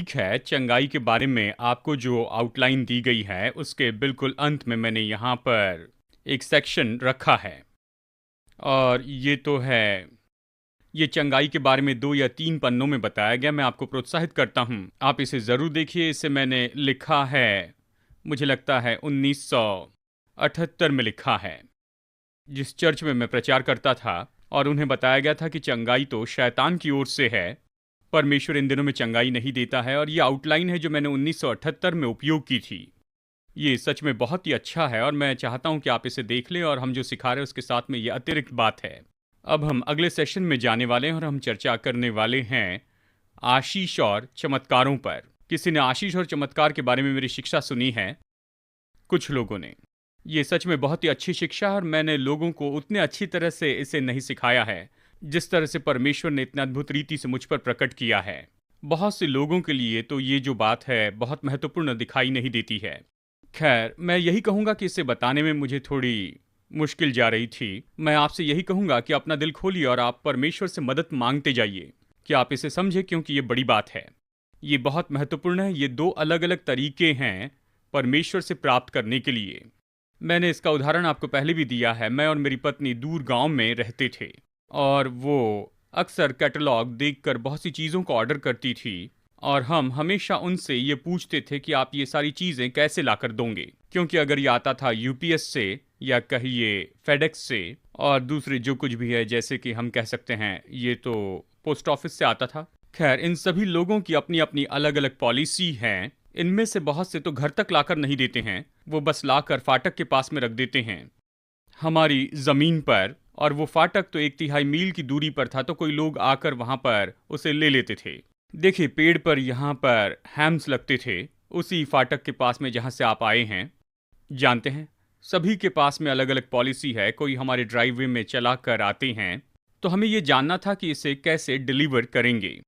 ठीक है, चंगाई के बारे में आपको जो आउटलाइन दी गई है, उसके बिल्कुल अंत में मैंने यहाँ पर एक सेक्शन रखा है और ये तो है, ये चंगाई के बारे में 2 या 3 पन्नों में बताया गया। मैं आपको प्रोत्साहित करता हूँ, आप इसे ज़रूर देखिए। इसे मैंने लिखा है, मुझे लगता है 1978 में लिखा है, जिस चर्च में मैं प्रचार करता था और उन्हें बताया गया था कि चंगाई तो शैतान की ओर से है, परमेश्वर इन दिनों में चंगाई नहीं देता है। और ये आउटलाइन है जो मैंने 1978 में उपयोग की थी। ये सच में बहुत ही अच्छा है और मैं चाहता हूं कि आप इसे देख लें और हम जो सिखा रहे हैं उसके साथ में ये अतिरिक्त बात है। अब हम अगले सेशन में जाने वाले हैं और हम चर्चा करने वाले हैं आशीष और चमत्कारों पर। किसी ने आशीष और चमत्कार के बारे में मेरी शिक्षा सुनी है? कुछ लोगों ने। ये सच में बहुत ही अच्छी शिक्षा है और मैंने लोगों को उतने अच्छी तरह से इसे नहीं सिखाया है जिस तरह से परमेश्वर ने इतने अद्भुत रीति से मुझ पर प्रकट किया है। बहुत से लोगों के लिए तो ये जो बात है बहुत महत्वपूर्ण दिखाई नहीं देती है। खैर, मैं यही कहूँगा कि इसे बताने में मुझे थोड़ी मुश्किल जा रही थी। मैं आपसे यही कहूँगा कि अपना दिल खोलिए और आप परमेश्वर से मदद मांगते जाइए कि आप इसे समझें, क्योंकि ये बड़ी बात है। ये बहुत महत्वपूर्ण है। ये 2 अलग अलग तरीके हैं परमेश्वर से प्राप्त करने के लिए। मैंने इसका उदाहरण आपको पहले भी दिया है। मैं और मेरी पत्नी दूर गांव में रहते थे और वो अक्सर कैटलॉग देखकर बहुत सी चीज़ों को ऑर्डर करती थी और हम हमेशा उनसे ये पूछते थे कि आप ये सारी चीज़ें कैसे लाकर दोगे, क्योंकि अगर ये आता था यूपीएस से या कहिए फेडेक्स से और दूसरे जो कुछ भी है, जैसे कि हम कह सकते हैं ये तो पोस्ट ऑफिस से आता था। खैर, इन सभी लोगों की अपनी अपनी अलग अलग पॉलिसी हैं। इनमें से बहुत से तो घर तक लाकर नहीं देते हैं, वो बस लाकर फाटक के पास में रख देते हैं हमारी ज़मीन पर। और वो फाटक तो 1/3 मील की दूरी पर था, तो कोई लोग आकर वहाँ पर उसे ले लेते थे। देखिए, पेड़ पर यहाँ पर हैम्स लगते थे उसी फाटक के पास में जहाँ से आप आए हैं। जानते हैं, सभी के पास में अलग अलग पॉलिसी है। कोई हमारे ड्राइववे में चला कर आते हैं तो हमें ये जानना था कि इसे कैसे डिलीवर करेंगे,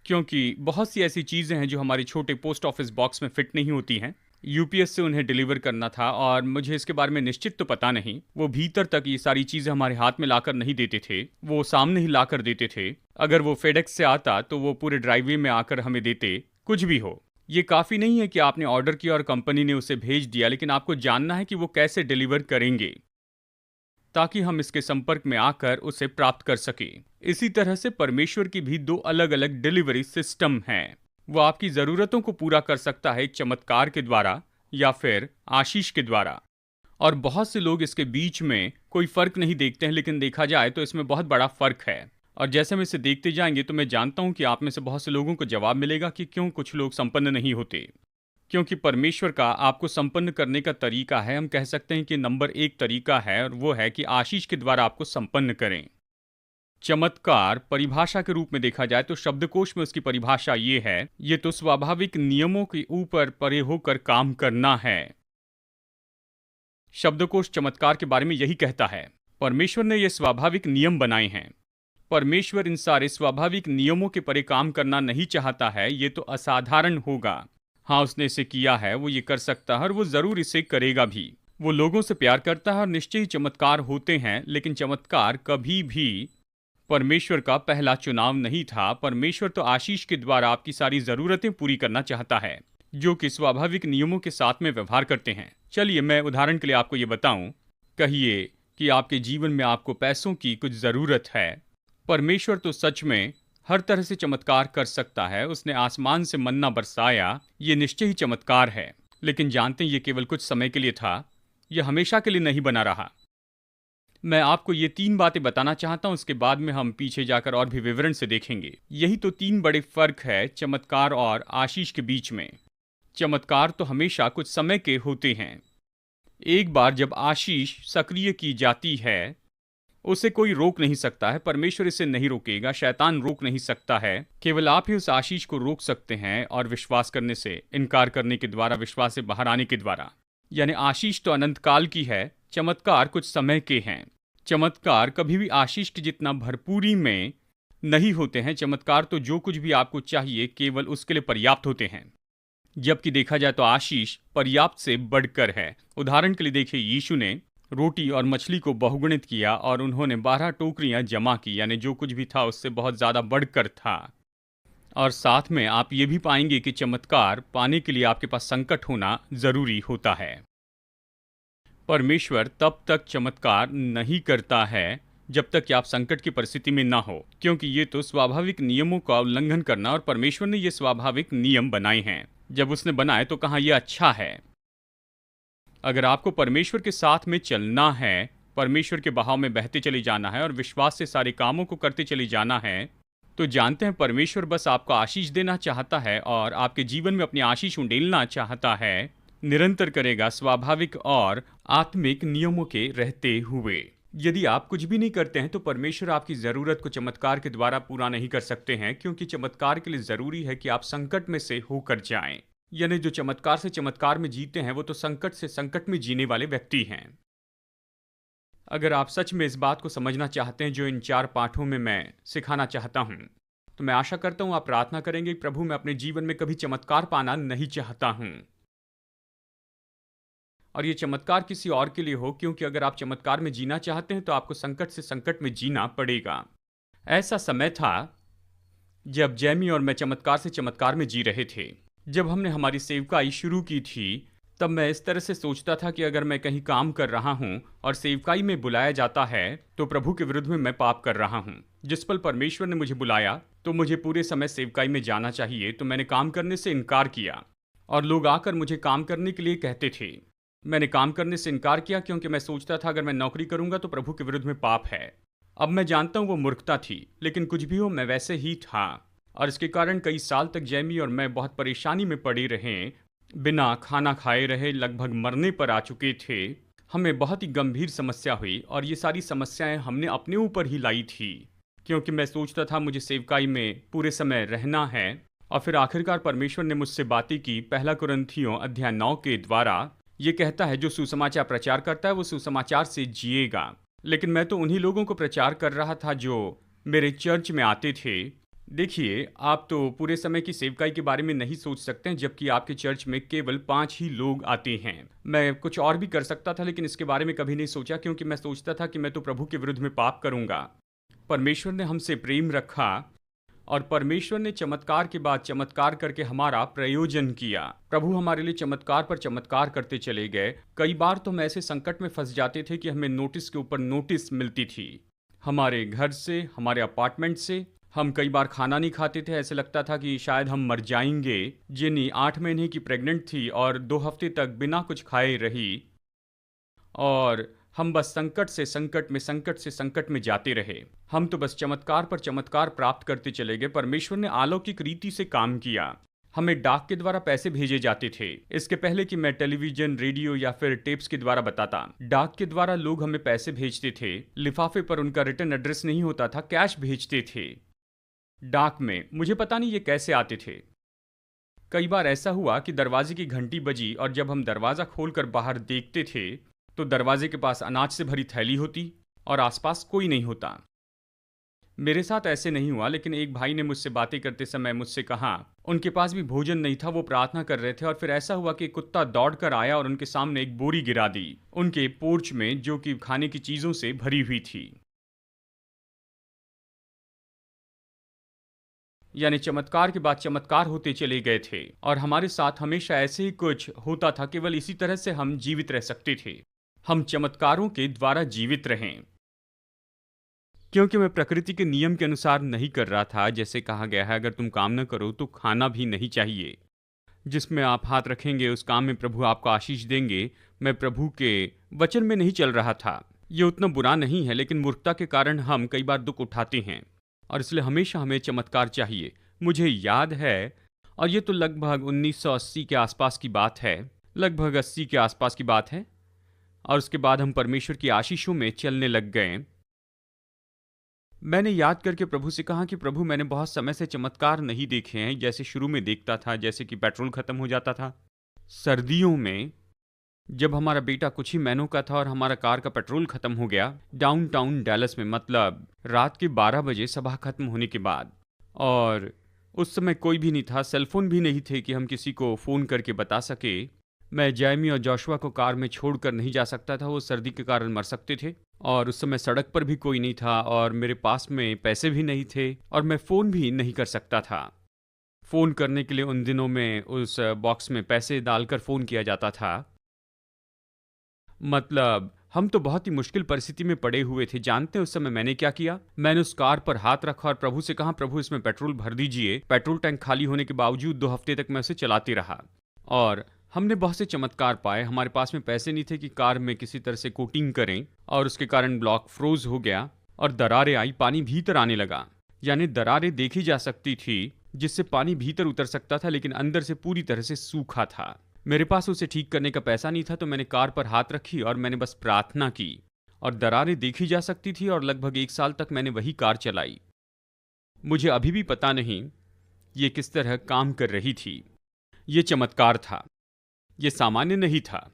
क्योंकि बहुत सी ऐसी चीज़ें हैं जो हमारे छोटे पोस्ट ऑफिस बॉक्स में फिट नहीं होती हैं। यूपीएस से उन्हें डिलीवर करना था और मुझे इसके बारे में निश्चित तो पता नहीं। वो भीतर तक ये सारी चीज़ें हमारे हाथ में लाकर नहीं देते थे, वो सामने ही लाकर देते थे। अगर वो फेडेक्स से आता तो वो पूरे ड्राइववे में आकर हमें देते। कुछ भी हो, ये काफ़ी नहीं है कि आपने ऑर्डर किया और कंपनी ने उसे भेज दिया, लेकिन आपको जानना है कि वो कैसे डिलीवर करेंगे ताकि हम इसके संपर्क में आकर उसे प्राप्त कर सके। इसी तरह से परमेश्वर की भी 2 अलग अलग डिलीवरी सिस्टम हैं। वो आपकी ज़रूरतों को पूरा कर सकता है एक चमत्कार के द्वारा या फिर आशीष के द्वारा। और बहुत से लोग इसके बीच में कोई फ़र्क नहीं देखते हैं, लेकिन देखा जाए तो इसमें बहुत बड़ा फ़र्क है। और जैसे हम इसे देखते जाएंगे तो मैं जानता हूं कि आप में से बहुत से लोगों को जवाब मिलेगा कि क्यों कुछ लोग संपन्न नहीं होते। क्योंकि परमेश्वर का आपको संपन्न करने का तरीका है, हम कह सकते हैं कि नंबर 1 तरीका है, और वो है कि आशीष के द्वारा आपको संपन्न करें। चमत्कार परिभाषा के रूप में देखा जाए तो शब्दकोश में उसकी परिभाषा ये है, ये तो स्वाभाविक नियमों के ऊपर परे होकर काम करना है। शब्दकोश चमत्कार के बारे में यही कहता है। परमेश्वर ने ये स्वाभाविक नियम बनाए हैं। परमेश्वर इन सारे स्वाभाविक नियमों के परे काम करना नहीं चाहता है, ये तो असाधारण होगा। हाँ, उसने इसे किया है, वो ये कर सकता है और वो ज़रूर इसे करेगा भी। वो लोगों से प्यार करता है और निश्चय ही चमत्कार होते हैं, लेकिन चमत्कार कभी भी परमेश्वर का पहला चुनाव नहीं था। परमेश्वर तो आशीष के द्वारा आपकी सारी ज़रूरतें पूरी करना चाहता है, जो कि स्वाभाविक नियमों के साथ में व्यवहार करते हैं। चलिए, मैं उदाहरण के लिए आपको ये बताऊं। कहिए कि आपके जीवन में आपको पैसों की कुछ ज़रूरत है। परमेश्वर तो सच में हर तरह से चमत्कार कर सकता है। उसने आसमान से मन्ना बरसाया, ये निश्चय ही चमत्कार है। लेकिन जानते हैं, ये केवल कुछ समय के लिए था, यह हमेशा के लिए नहीं बना रहा। मैं आपको ये 3 बातें बताना चाहता हूं, उसके बाद में हम पीछे जाकर और भी विवरण से देखेंगे। यही तो 3 बड़े फर्क है चमत्कार और आशीष के बीच में। चमत्कार तो हमेशा कुछ समय के होते हैं। एक बार जब आशीष सक्रिय की जाती है, उसे कोई रोक नहीं सकता है। परमेश्वर इसे नहीं रोकेगा, शैतान रोक नहीं सकता है। केवल आप ही उस आशीष को रोक सकते हैं, और विश्वास करने से, इनकार करने के द्वारा, विश्वास से बाहर आने के द्वारा। यानी आशीष तो अनंत काल की है, चमत्कार कुछ समय के हैं। चमत्कार कभी भी आशीष की जितना भरपूरी में नहीं होते हैं। चमत्कार तो जो कुछ भी आपको चाहिए केवल उसके लिए पर्याप्त होते हैं, जबकि देखा जाए तो आशीष पर्याप्त से बढ़कर है। उदाहरण के लिए देखिए, यीशु ने रोटी और मछली को बहुगुणित किया और उन्होंने 12 टोकरियां जमा की, यानी जो कुछ भी था उससे बहुत ज़्यादा बढ़कर था। और साथ में आप ये भी पाएंगे कि चमत्कार पाने के लिए आपके पास संकट होना ज़रूरी होता है। परमेश्वर तब तक चमत्कार नहीं करता है जब तक कि आप संकट की परिस्थिति में ना हो, क्योंकि ये तो स्वाभाविक नियमों का उल्लंघन करना, और परमेश्वर ने ये स्वाभाविक नियम बनाए हैं। जब उसने बनाए तो कहाँ ये अच्छा है। अगर आपको परमेश्वर के साथ में चलना है, परमेश्वर के बहाव में बहते चले जाना है और विश्वास से सारे कामों को करते चले जाना है, तो जानते हैं परमेश्वर बस आपको आशीष देना चाहता है और आपके जीवन में अपनी आशीष उंडेलना चाहता है, निरंतर करेगा स्वाभाविक और आत्मिक नियमों के रहते हुए। यदि आप कुछ भी नहीं करते हैं तो परमेश्वर आपकी ज़रूरत को चमत्कार के द्वारा पूरा नहीं कर सकते हैं, क्योंकि चमत्कार के लिए ज़रूरी है कि आप संकट में से होकर जाएं। यानी जो चमत्कार से चमत्कार में जीते हैं वो तो संकट से संकट में जीने वाले व्यक्ति हैं। अगर आप सच में इस बात को समझना चाहते हैं जो इन 4 पाठों में मैं सिखाना चाहता हूं, तो मैं आशा करता हूं आप प्रार्थना करेंगे, प्रभु मैं अपने जीवन में कभी चमत्कार पाना नहीं चाहता हूं, और ये चमत्कार किसी और के लिए हो, क्योंकि अगर आप चमत्कार में जीना चाहते हैं तो आपको संकट से संकट में जीना पड़ेगा। ऐसा समय था जब जैमी और मैं चमत्कार से चमत्कार में जी रहे थे। जब हमने हमारी सेवकाई शुरू की थी तब मैं इस तरह से सोचता था कि अगर मैं कहीं काम कर रहा हूं और सेवकाई में बुलाया जाता है तो प्रभु के विरुद्ध में मैं पाप कर रहा हूं। जिस पल परमेश्वर ने मुझे बुलाया तो मुझे पूरे समय सेवकाई में जाना चाहिए, तो मैंने काम करने से इनकार किया और लोग आकर मुझे काम करने के लिए कहते थे। मैंने काम करने से इनकार किया क्योंकि मैं सोचता था अगर मैं नौकरी करूंगा तो प्रभु के विरुद्ध में पाप है। अब मैं जानता हूं वो मूर्खता थी, लेकिन कुछ भी हो मैं वैसे ही था, और इसके कारण कई साल तक जैमी और मैं बहुत परेशानी में पड़े रहे, बिना खाना खाए रहे, लगभग मरने पर आ चुके थे। हमें बहुत ही गंभीर समस्या हुई और ये सारी समस्याएं हमने अपने ऊपर ही लाई थी, क्योंकि मैं सोचता था मुझे सेवकाई में पूरे समय रहना है। और फिर आखिरकार परमेश्वर ने मुझसे बातें की। 1 कुरिन्थियों अध्याय 9 के द्वारा ये कहता है जो सुसमाचार प्रचार करता है वो सुसमाचार से जिएगा। लेकिन मैं तो उन्हीं लोगों को प्रचार कर रहा था जो मेरे चर्च में आते थे। देखिए, आप तो पूरे समय की सेवकाई के बारे में नहीं सोच सकते हैं, जबकि आपके चर्च में केवल 5 ही लोग आते हैं। मैं कुछ और भी कर सकता था, लेकिन इसके बारे में कभी नहीं सोचा, क्योंकि मैं सोचता था कि मैं तो प्रभु के विरुद्ध में पाप करूंगा। परमेश्वर ने हमसे प्रेम रखा और परमेश्वर ने चमत्कार के बाद चमत्कार करके हमारा प्रयोजन किया। प्रभु हमारे लिए चमत्कार पर चमत्कार करते चले गए। कई बार तो हम ऐसे संकट में फंस जाते थे कि हमें नोटिस के ऊपर नोटिस मिलती थी, हमारे घर से, हमारे अपार्टमेंट से। हम कई बार खाना नहीं खाते थे, ऐसे लगता था कि शायद हम मर जाएंगे। जिनी 8 महीने की प्रेग्नेंट थी और 2 हफ्ते तक बिना कुछ खाए रही, और हम बस संकट से संकट में, संकट से संकट में जाते रहे। हम तो बस चमत्कार पर चमत्कार प्राप्त करते चले गए। परमेश्वर ने अलौकिक रीति से काम किया। हमें डाक के द्वारा पैसे भेजे जाते थे। इसके पहले कि मैं टेलीविजन, रेडियो या फिर टेप्स के द्वारा बताता, डाक के द्वारा लोग हमें पैसे भेजते थे। लिफाफे पर उनका रिटर्न एड्रेस नहीं होता था, कैश भेजते थे डाक में। मुझे पता नहीं ये कैसे आते थे। कई बार ऐसा हुआ कि दरवाजे की घंटी बजी और जब हम दरवाजा खोलकर बाहर देखते थे तो दरवाजे के पास अनाज से भरी थैली होती और आसपास कोई नहीं होता। मेरे साथ ऐसे नहीं हुआ, लेकिन एक भाई ने मुझसे बातें करते समय मुझसे कहा उनके पास भी भोजन नहीं था, वो प्रार्थना कर रहे थे, और फिर ऐसा हुआ कि कुत्ता दौड़कर आया और उनके सामने एक बोरी गिरा दी उनके पोर्च में, जो कि खाने की चीजों से भरी हुई थी। यानी चमत्कार के बाद चमत्कार होते चले गए थे, और हमारे साथ हमेशा ऐसे ही कुछ होता था। केवल इसी तरह से हम जीवित रह सकते थे। हम चमत्कारों के द्वारा जीवित रहें, क्योंकि मैं प्रकृति के नियम के अनुसार नहीं कर रहा था। जैसे कहा गया है, अगर तुम काम न करो तो खाना भी नहीं चाहिए। जिसमें आप हाथ रखेंगे उस काम में प्रभु आपको आशीष देंगे। मैं प्रभु के वचन में नहीं चल रहा था। ये उतना बुरा नहीं है, लेकिन मूर्खता के कारण हम कई बार दुख उठाते हैं, और इसलिए हमेशा हमें चमत्कार चाहिए। मुझे याद है, और ये तो लगभग 1980 के आसपास की बात है, लगभग 80 के आसपास की बात है, और उसके बाद हम परमेश्वर की आशीषों में चलने लग गए। मैंने याद करके प्रभु से कहा कि प्रभु, मैंने बहुत समय से चमत्कार नहीं देखे हैं जैसे शुरू में देखता था। जैसे कि पेट्रोल खत्म हो जाता था सर्दियों में, जब हमारा बेटा कुछ ही महीनों का था और हमारा कार का पेट्रोल खत्म हो गया डाउनटाउन डैलस में, मतलब रात के 12 बजे सभा खत्म होने के बाद। और उस समय कोई भी नहीं था, सेलफोन भी नहीं थे कि हम किसी को फ़ोन करके बता सके। मैं जैमी और जोशुआ को कार में छोड़कर नहीं जा सकता था, वो सर्दी के कारण मर सकते थे। और उस समय सड़क पर भी कोई नहीं था, और मेरे पास में पैसे भी नहीं थे, और मैं फ़ोन भी नहीं कर सकता था। फ़ोन करने के लिए उन दिनों में उस बॉक्स में पैसे डालकर फ़ोन किया जाता था। मतलब हम तो बहुत ही मुश्किल परिस्थिति में पड़े हुए थे। जानते हैं उस समय मैंने क्या किया? मैंने उस कार पर हाथ रखा और प्रभु से कहा, प्रभु इसमें पेट्रोल भर दीजिए। पेट्रोल टैंक खाली होने के बावजूद 2 हफ्ते तक मैं उसे चलाते रहा। और हमने बहुत से चमत्कार पाए। हमारे पास में पैसे नहीं थे कि कार में किसी तरह से कोटिंग करें और उसके कारण ब्लॉक फ्रोज हो गया और दरारें आई, पानी भीतर आने लगा। यानी दरारें देखी जा सकती थी जिससे पानी भीतर उतर सकता था, लेकिन अंदर से पूरी तरह से सूखा था। मेरे पास उसे ठीक करने का पैसा नहीं था, तो मैंने कार पर हाथ रखी और मैंने बस प्रार्थना की और दरारें देखी जा सकती थी और लगभग 1 साल तक मैंने वही कार चलाई। मुझे अभी भी पता नहीं ये किस तरह काम कर रही थी। ये चमत्कार था, ये सामान्य नहीं था।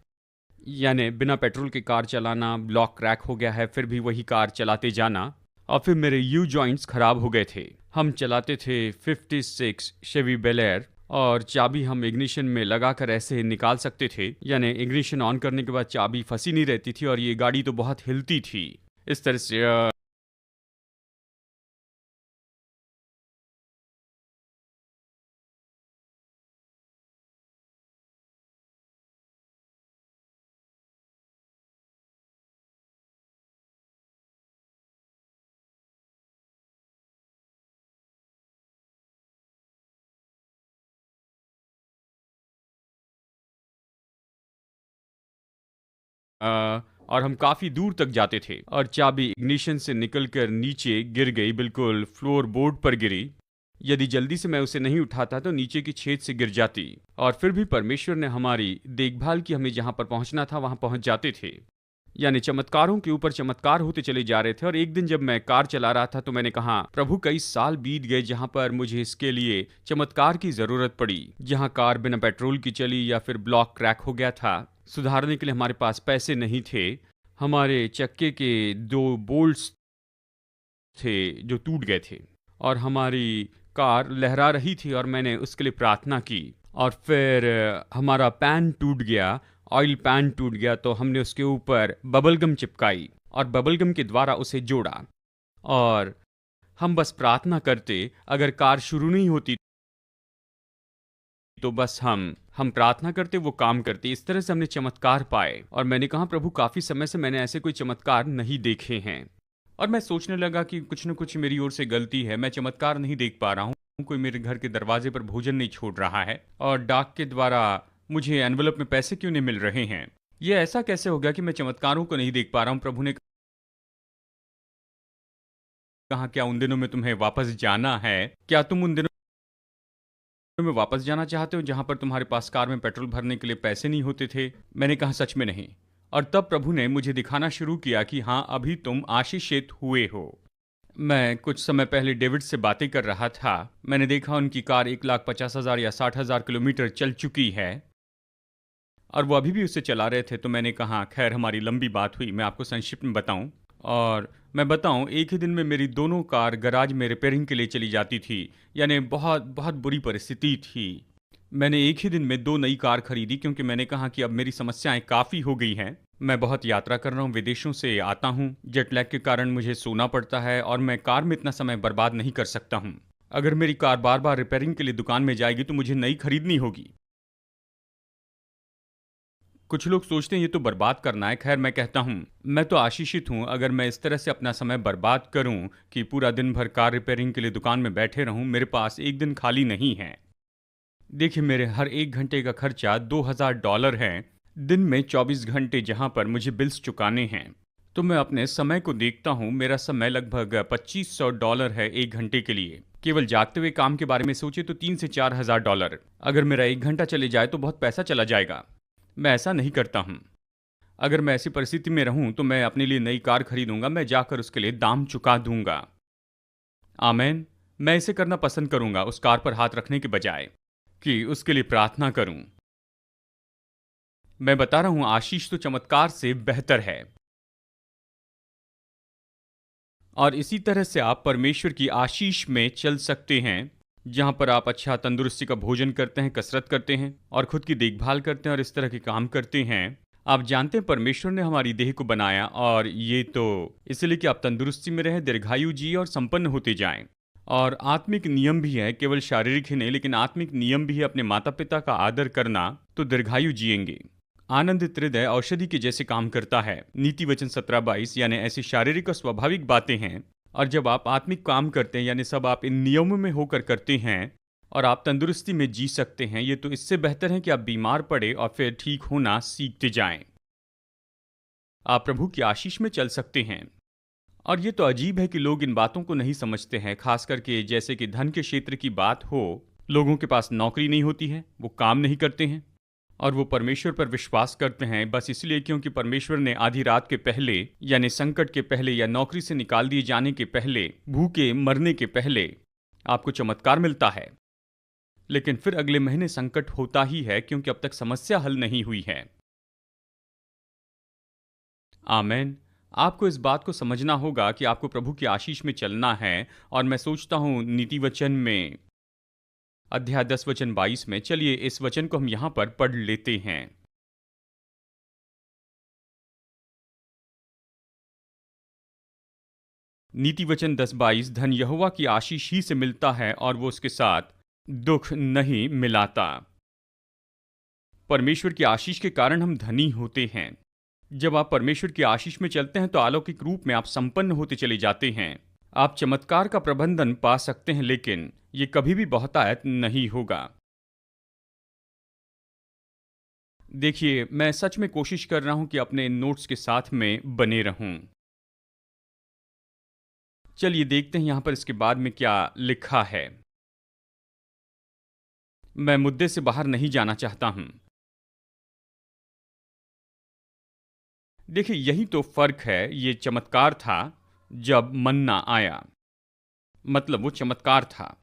यानी बिना पेट्रोल के कार चलाना, ब्लॉक क्रैक हो गया है फिर भी वही कार चलाते जाना, और फिर मेरे यू जॉइंट्स खराब हो गए थे। हम चलाते थे 56 शेवी बेल एयर और चाबी हम इग्निशन में लगाकर ऐसे निकाल सकते थे, यानी इग्निशन ऑन करने के बाद चाबी फंसी नहीं रहती थी और ये गाड़ी तो बहुत हिलती थी। इस तरह से और हम काफ़ी दूर तक जाते थे और चाबी इग्निशन से निकलकर नीचे गिर गई, बिल्कुल फ्लोर बोर्ड पर गिरी। यदि जल्दी से मैं उसे नहीं उठाता तो नीचे की छेद से गिर जाती, और फिर भी परमेश्वर ने हमारी देखभाल की। हमें जहां पर पहुंचना था वहां पहुंच जाते थे। यानी चमत्कारों के ऊपर चमत्कार होते चले जा रहे थे। और एक दिन जब मैं कार चला रहा था तो मैंने कहा, प्रभु कई साल बीत गए जहां पर मुझे इसके लिए चमत्कार की जरूरत पड़ी, जहां कार बिना पेट्रोल की चली या फिर ब्लॉक क्रैक हो गया था। सुधारने के लिए हमारे पास पैसे नहीं थे। हमारे चक्के के 2 बोल्ट्स थे जो टूट गए थे और हमारी कार लहरा रही थी और मैंने उसके लिए प्रार्थना की। और फिर हमारा पैन टूट गया, ऑयल पैन टूट गया, तो हमने उसके ऊपर बबलगम चिपकाई और बबलगम के द्वारा उसे जोड़ा। और हम बस प्रार्थना करते, अगर कार शुरू नहीं होती तो बस हम प्रार्थना करते, वो काम करती। इस तरह से हमने चमत्कार पाए और मैंने कहा, प्रभु काफी समय से मैंने ऐसे कोई चमत्कार नहीं देखे हैं। और मैं सोचने लगा कि कुछ न कुछ मेरी ओर से गलती है, मैं चमत्कार नहीं देख पा रहा हूँ। कोई मेरे घर के दरवाजे पर भोजन नहीं छोड़ रहा है और डाक के द्वारा मुझे एनवलप में पैसे क्यों नहीं मिल रहे हैं। ये ऐसा कैसे हो गया कि मैं चमत्कारों को नहीं देख पा रहा हूँ। प्रभु ने कहा, क्या उन दिनों में तुम्हें वापस जाना है? क्या तुम उन दिनों में वापस जाना चाहते हो जहां पर तुम्हारे पास कार में पेट्रोल भरने के लिए पैसे नहीं होते थे? मैंने कहा, सच में नहीं। और तब प्रभु ने मुझे दिखाना शुरू किया कि हाँ, अभी तुम आशीषित हुए हो। मैं कुछ समय पहले डेविड से बातें कर रहा था। मैंने देखा उनकी कार 1,50,000 या 60,000 किलोमीटर चल चुकी है और वो अभी भी उसे चला रहे थे। तो मैंने कहा, खैर हमारी लंबी बात हुई, मैं आपको संक्षिप्त में बताऊं। और मैं बताऊं, एक ही दिन में मेरी दोनों कार गराज में रिपेयरिंग के लिए चली जाती थी। यानी बहुत बहुत बुरी परिस्थिति थी। मैंने एक ही दिन में 2 नई कार खरीदी क्योंकि मैंने कहा कि अब मेरी समस्याएं काफ़ी हो गई हैं। मैं बहुत यात्रा कर रहा हूँ, विदेशों से आता हूँ, जेट लैग के कारण मुझे सोना पड़ता है और मैं कार में इतना समय बर्बाद नहीं कर सकता हूँ। अगर मेरी कार बार बार रिपेयरिंग के लिए दुकान में जाएगी तो मुझे नई खरीदनी होगी। कुछ लोग सोचते हैं ये तो बर्बाद करना है। खैर मैं कहता हूँ, मैं तो आशीषित हूँ अगर मैं इस तरह से अपना समय बर्बाद करूँ कि पूरा दिन भर कार रिपेयरिंग के लिए दुकान में बैठे रहूँ। मेरे पास एक दिन खाली नहीं है। देखिए, मेरे हर 1 घंटे का खर्चा $2,000 है। दिन में 24 घंटे जहाँ पर मुझे बिल्स चुकाने हैं। तो मैं अपने समय को देखता हूँ, मेरा समय लगभग $2,500 है 1 घंटे के लिए। केवल जागते हुए काम के बारे में सोचे तो 3 से 4 हज़ार डॉलर। अगर मेरा 1 घंटा चले जाए तो बहुत पैसा चला जाएगा। मैं ऐसा नहीं करता हूँ। अगर मैं ऐसी परिस्थिति में रहूँ तो मैं अपने लिए नई कार खरीदूंगा, मैं जाकर उसके लिए दाम चुका दूंगा। आमेन। मैं इसे करना पसंद करूंगा उस कार पर हाथ रखने के बजाय कि उसके लिए प्रार्थना करूं। मैं बता रहा हूं, आशीष तो चमत्कार से बेहतर है। और इसी तरह से आप परमेश्वर की आशीष में चल सकते हैं, जहां पर आप अच्छा तंदुरुस्ती का भोजन करते हैं, कसरत करते हैं और खुद की देखभाल करते हैं और इस तरह के काम करते हैं। आप जानते हैं परमेश्वर ने हमारी देह को बनाया और ये तो इसलिए कि आप तंदुरुस्ती में रहें, दीर्घायु जिए और संपन्न होते जाएं। और आत्मिक नियम भी है, केवल शारीरिक ही नहीं लेकिन आत्मिक नियम भी है। अपने माता पिता का आदर करना तो दीर्घायु जिएंगे। आनंदित हृदय औषधि के जैसे काम करता है। नीति वचन 17:22 यानी ऐसी शारीरिक और स्वाभाविक बातें हैं। और जब आप आत्मिक काम करते हैं यानी सब आप इन नियमों में होकर करते हैं और आप तंदुरुस्ती में जी सकते हैं, ये तो इससे बेहतर है कि आप बीमार पड़े और फिर ठीक होना सीखते जाएं। आप प्रभु की आशीष में चल सकते हैं। और ये तो अजीब है कि लोग इन बातों को नहीं समझते हैं, खास करके जैसे कि धन के क्षेत्र की बात हो। लोगों के पास नौकरी नहीं होती है, वो काम नहीं करते हैं और वो परमेश्वर पर विश्वास करते हैं बस इसलिए क्योंकि परमेश्वर ने आधी रात के पहले यानी संकट के पहले या नौकरी से निकाल दिए जाने के पहले, भूखे मरने के पहले आपको चमत्कार मिलता है। लेकिन फिर अगले महीने संकट होता ही है क्योंकि अब तक समस्या हल नहीं हुई है। आमेन। आपको इस बात को समझना होगा कि आपको प्रभु की आशीष में चलना है। और मैं सोचता हूं नीति वचन में अध्याय 10 वचन 22 में, चलिए इस वचन को हम यहां पर पढ़ लेते हैं। नीति वचन 10:22, धन यहोवा की आशीष ही से मिलता है और वो उसके साथ दुख नहीं मिलाता। परमेश्वर की आशीष के कारण हम धनी होते हैं। जब आप परमेश्वर की आशीष में चलते हैं तो अलौकिक रूप में आप संपन्न होते चले जाते हैं। आप चमत्कार का प्रबंधन पा सकते हैं, लेकिन ये कभी भी बहुतायत नहीं होगा। देखिए, मैं सच में कोशिश कर रहा हूं कि अपने नोट्स के साथ में बने रहूं। चलिए देखते हैं यहां पर इसके बाद में क्या लिखा है। मैं मुद्दे से बाहर नहीं जाना चाहता हूं। देखिए, यही तो फर्क है। ये चमत्कार था जब मन्ना आया, मतलब वो चमत्कार था।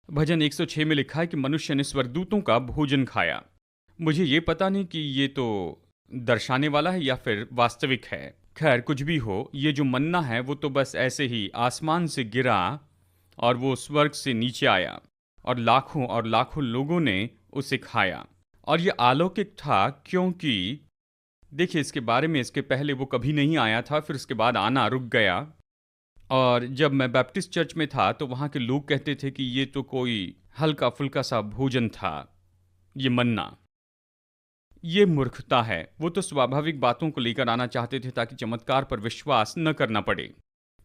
भजन 106 में लिखा है कि मनुष्य ने स्वर्गदूतों का भोजन खाया। मुझे ये पता नहीं कि ये तो दर्शाने वाला है या फिर वास्तविक है। खैर, कुछ भी हो, ये जो मन्ना है वो तो बस ऐसे ही आसमान से गिरा और वो स्वर्ग से नीचे आया और लाखों लोगों ने उसे खाया। और ये अलौकिक था क्योंकि देखिए, इसके बारे में इसके पहले वो कभी नहीं आया था, फिर उसके बाद आना रुक गया। और जब मैं बैप्टिस्ट चर्च में था तो वहाँ के लोग कहते थे कि ये तो कोई हल्का फुल्का सा भोजन था, ये मन्ना। ये मूर्खता है। वो तो स्वाभाविक बातों को लेकर आना चाहते थे ताकि चमत्कार पर विश्वास न करना पड़े।